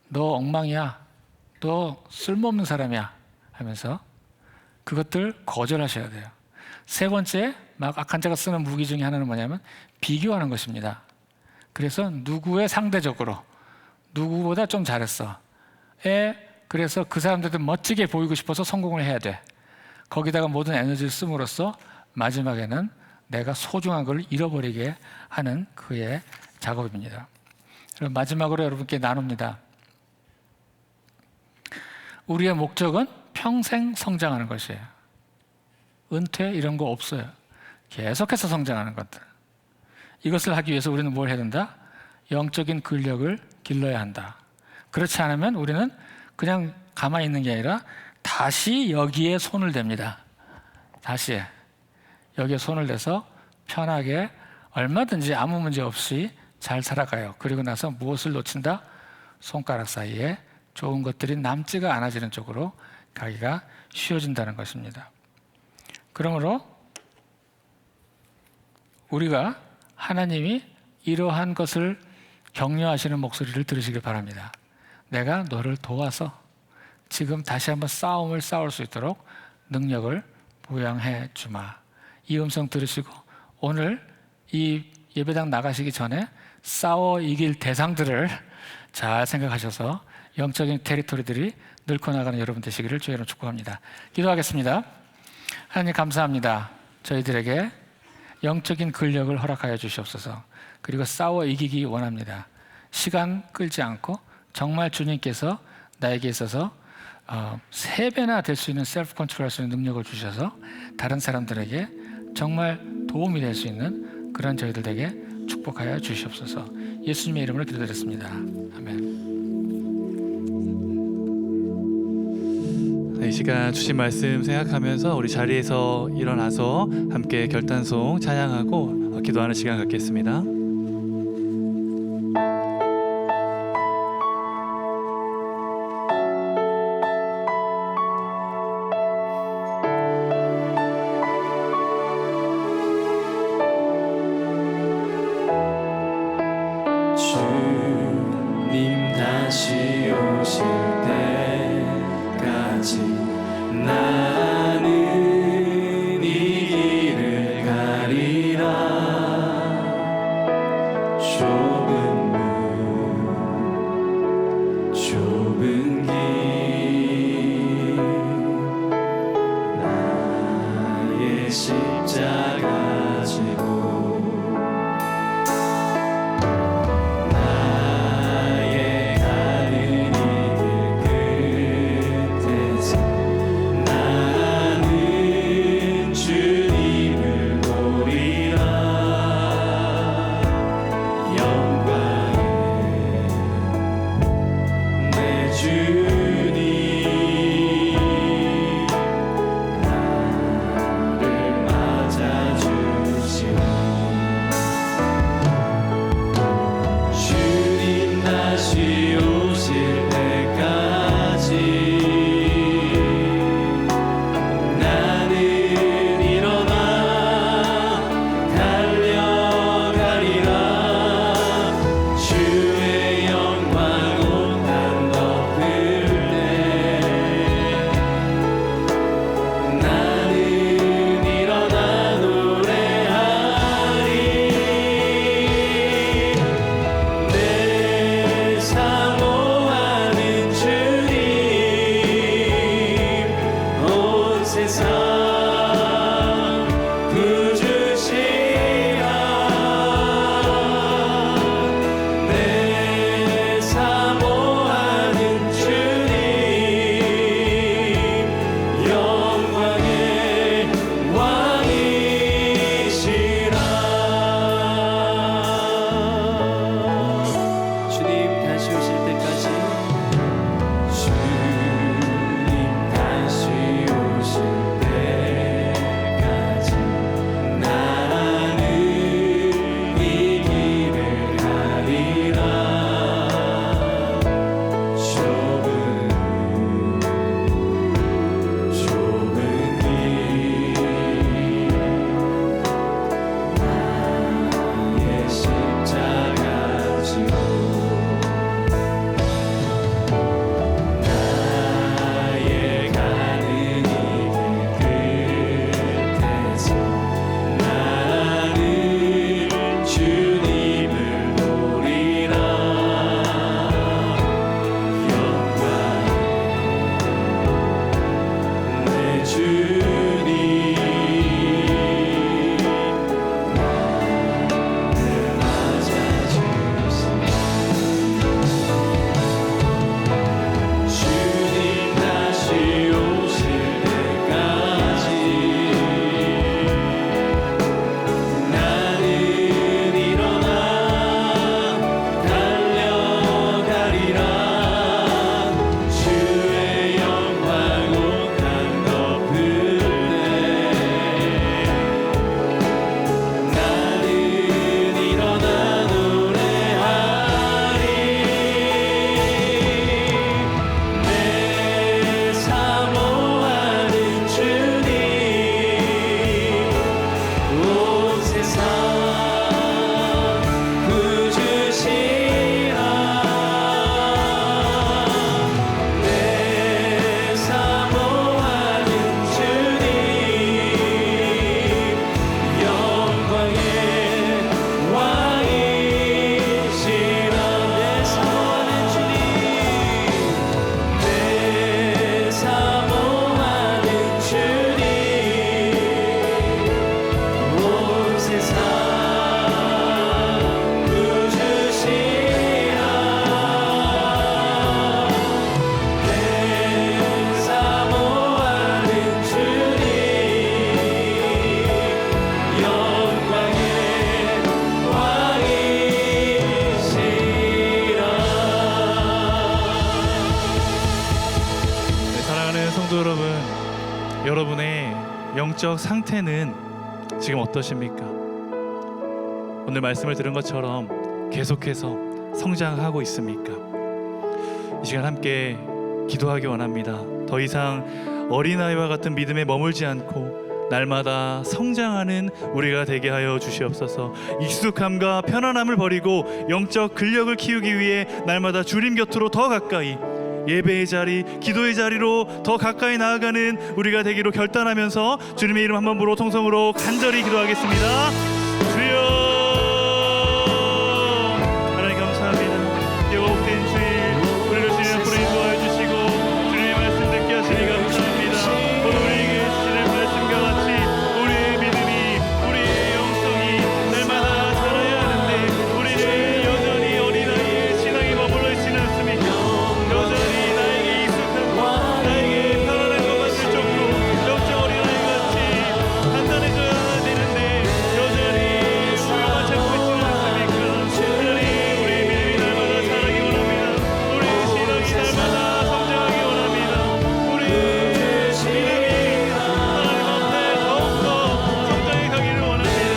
너 엉망이야. 너 쓸모없는 사람이야. 하면서 그것들 거절하셔야 돼요. 3번째, 악한 자가 쓰는 무기 중에 하나는 뭐냐면 비교하는 것입니다. 그래서 누구의 상대적으로 누구보다 좀 잘했어. 그래서 그 사람들도 멋지게 보이고 싶어서 성공을 해야 돼. 거기다가 모든 에너지를 씀으로써 마지막에는 내가 소중한 걸 잃어버리게 하는 그의 작업입니다. 그럼 마지막으로 여러분께 나눕니다. 우리의 목적은 평생 성장하는 것이에요. 은퇴 이런 거 없어요. 계속해서 성장하는 것들. 이것을 하기 위해서 우리는 뭘 해야 된다? 영적인 근력을 길러야 한다. 그렇지 않으면 우리는 그냥 가만히 있는 게 아니라 다시 여기에 손을 댑니다. 다시 여기에 손을 대서 편하게 얼마든지 아무 문제 없이 잘 살아가요. 그리고 나서 무엇을 놓친다? 손가락 사이에 좋은 것들이 남지가 않아지는 쪽으로 가기가 쉬워진다는 것입니다. 그러므로 우리가 하나님이 이러한 것을 격려하시는 목소리를 들으시길 바랍니다. 내가 너를 도와서 지금 다시 한번 싸움을 싸울 수 있도록 능력을 부양해 주마. 이 음성 들으시고 오늘 이 예배당 나가시기 전에 싸워 이길 대상들을 잘 생각하셔서 영적인 테리토리들이 늘고 나가는 여러분 되시기를 주의 이름으로 축복합니다. 기도하겠습니다. 하나님 감사합니다. 저희들에게 영적인 근력을 허락하여 주시옵소서. 그리고 싸워 이기기 원합니다. 시간 끌지 않고 정말 주님께서 나에게 있어서 3배나 될 수 있는 셀프 컨트롤할 수 있는 능력을 주셔서 다른 사람들에게 정말 도움이 될 수 있는 그런 저희들에게 축복하여 주시옵소서. 예수님의 이름으로 기도드렸습니다. 아멘. 이 시간 주신 말씀 생각하면서 우리 자리에서 일어나서 함께 결단송 찬양하고 기도하는 시간 갖겠습니다. 주님 다시 오실 때까지 나는 이 길을 가리라. 좁은 문 좁은 길 나의 십자가 지고 영광 영적 상태는 지금 어떠십니까? 오늘 말씀을 들은 것처럼 계속해서 성장하고 있습니까? 이 시간 함께 기도하기 원합니다. 더 이상 어린아이와 같은 믿음에 머물지 않고 날마다 성장하는 우리가 되게 하여 주시옵소서. 익숙함과 편안함을 버리고 영적 근력을 키우기 위해 날마다 주님 곁으로 더 가까이, 예배의 자리, 기도의 자리로 더 가까이 나아가는 우리가 되기로 결단하면서 주님의 이름 한번 부르고 통성으로 간절히 기도하겠습니다. 주여, 하나님 감사합니다. 여호와 복된 주일, 우리를 주님 앞으로 인도하여 주시고 주님의 말씀 듣게 하시니 감사합니다. 오늘 우리에게 주시는 말씀과 같이 우리의 믿음이, 우리의 영성이 날마다 자라야 하는데 우리는 여전히 어린아이의 신앙이 머물러 있지는 않습니까? 여전히 나에게 익숙함과 나에게 편안한 것만 줄 정도로 영적 어린아이같이 단단해져야 되는데 여전히 우리만 찾고 있지는 않습니까? 하나님, 우리의 믿음이 날마다 자라기 원합니다. 우리의 신앙이 날마다 성장하기 원합니다. 우리의 믿음이 하나님 앞에 더욱더 성장해 가기를 원합니다.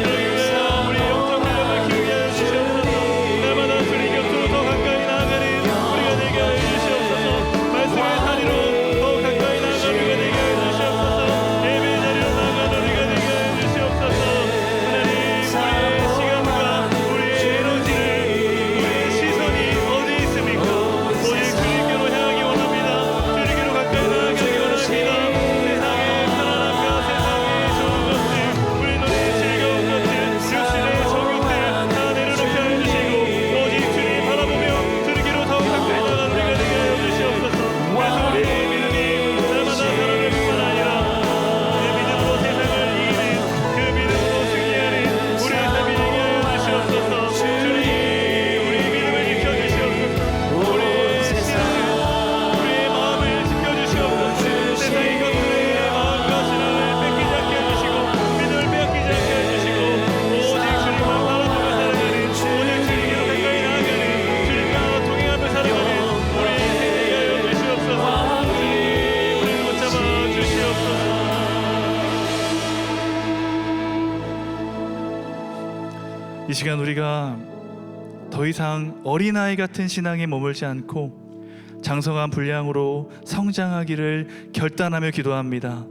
그러기 위해서 우리의 영적 근력을 키우게 하여 주시옵소서. 날마다 주님 곁으로 더 가까이 나아가는 우리가 되게 하여 주시옵소서. 말씀의 자리로 더 가까이 나아가는 우리가 되게 하여 주시옵소서. 예배의 자리로 나아가는 우리가 되게 하여 주시옵소서. 하나님, 우리의 시간과 우리의 에너지를, 우리의 시선이 어디에 있습니까? 오직 주님께로 향하기 원합니다. 주님께로 가까이 나아가기 원합니다. 세상의 편안함과 세상의 좋은 것들, 우리 눈의 즐거운 것들, 육신의 정욕들 다 내려놓게 하여 주시고 오직 주님 바라보며 주님께로 더 가까이 나아가는 우리가 되게 하여 주시옵소서. 그래서 우리의 믿음이 날마다 자라는 뿐만 아니라 그 믿음으로 세상을 이기는, 그 믿음으로 승리하는 우리의 삶이 되게 하여 주시옵소서. 주님, 우리의 믿음을 지켜주시옵소서. 우리의 신앙을, 우리의 마음을 지켜주시옵소서. 세상의 것들의 마음과 신앙을 뺏기지 않게 해주시고 믿음을 빼앗기지 않게 해주시고 오직 주님만 바라보며 살아가는, 오직 주님께로 가까이 나아가는, 주님과 동행하며 살아가는 우리 인생 되게 하여 주시옵소서. 주님, 우리를 붙잡아 주시옵소서. 이 시간 우리가 더 이상 어린아이 같은 신앙에 머물지 않고 장성한 분량으로 성장하기를 결단하며 기도합니다.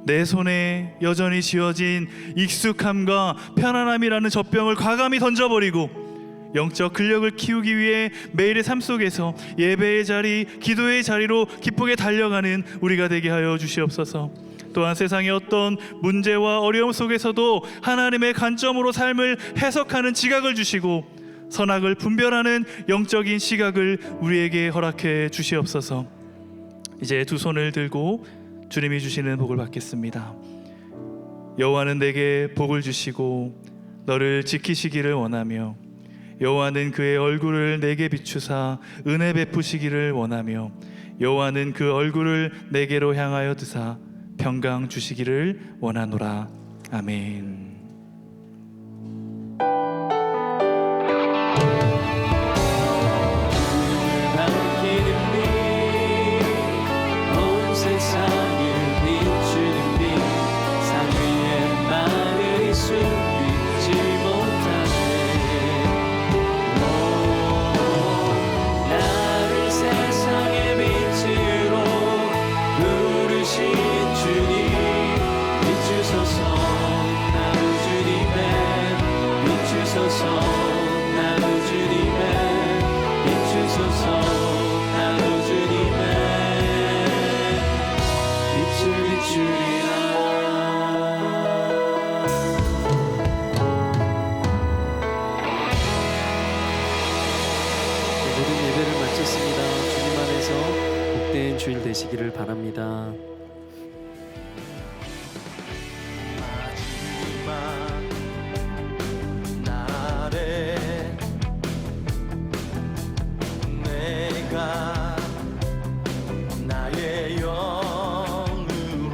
내 손에 여전히 쥐어진 익숙함과 편안함이라는 젖병을 과감히 던져버리고 영적 근력을 키우기 위해 매일의 삶 속에서 예배의 자리, 기도의 자리로 기쁘게 달려가는 우리가 되게 하여 주시옵소서. 또한 세상의 어떤 문제와 어려움 속에서도 하나님의 관점으로 삶을 해석하는 지각을 주시고 선악을 분별하는 영적인 시각을 우리에게 허락해 주시옵소서. 이제 두 손을 들고 주님이 주시는 복을 받겠습니다. 여호와는 내게 복을 주시고 너를 지키시기를 원하며 여호와는 그의 얼굴을 내게 비추사 은혜 베푸시기를 원하며 여호와는 그 얼굴을 내게로 향하여 드사 평강 주시기를 원하노라. 아멘. 온 세상을 비추는 빛, 산 위에 마늘이 숨기지 못하네. 나를 세상의 빛으로 부르신 주님, 비추소서 나를 주님의 비추소서 나를 주님의 비추소서 나를 주님의 빛을 비추리라. 모든 예배를 마쳤습니다. 주님 안에서 복된 주일 되시기를 바랍니다. 날에 내가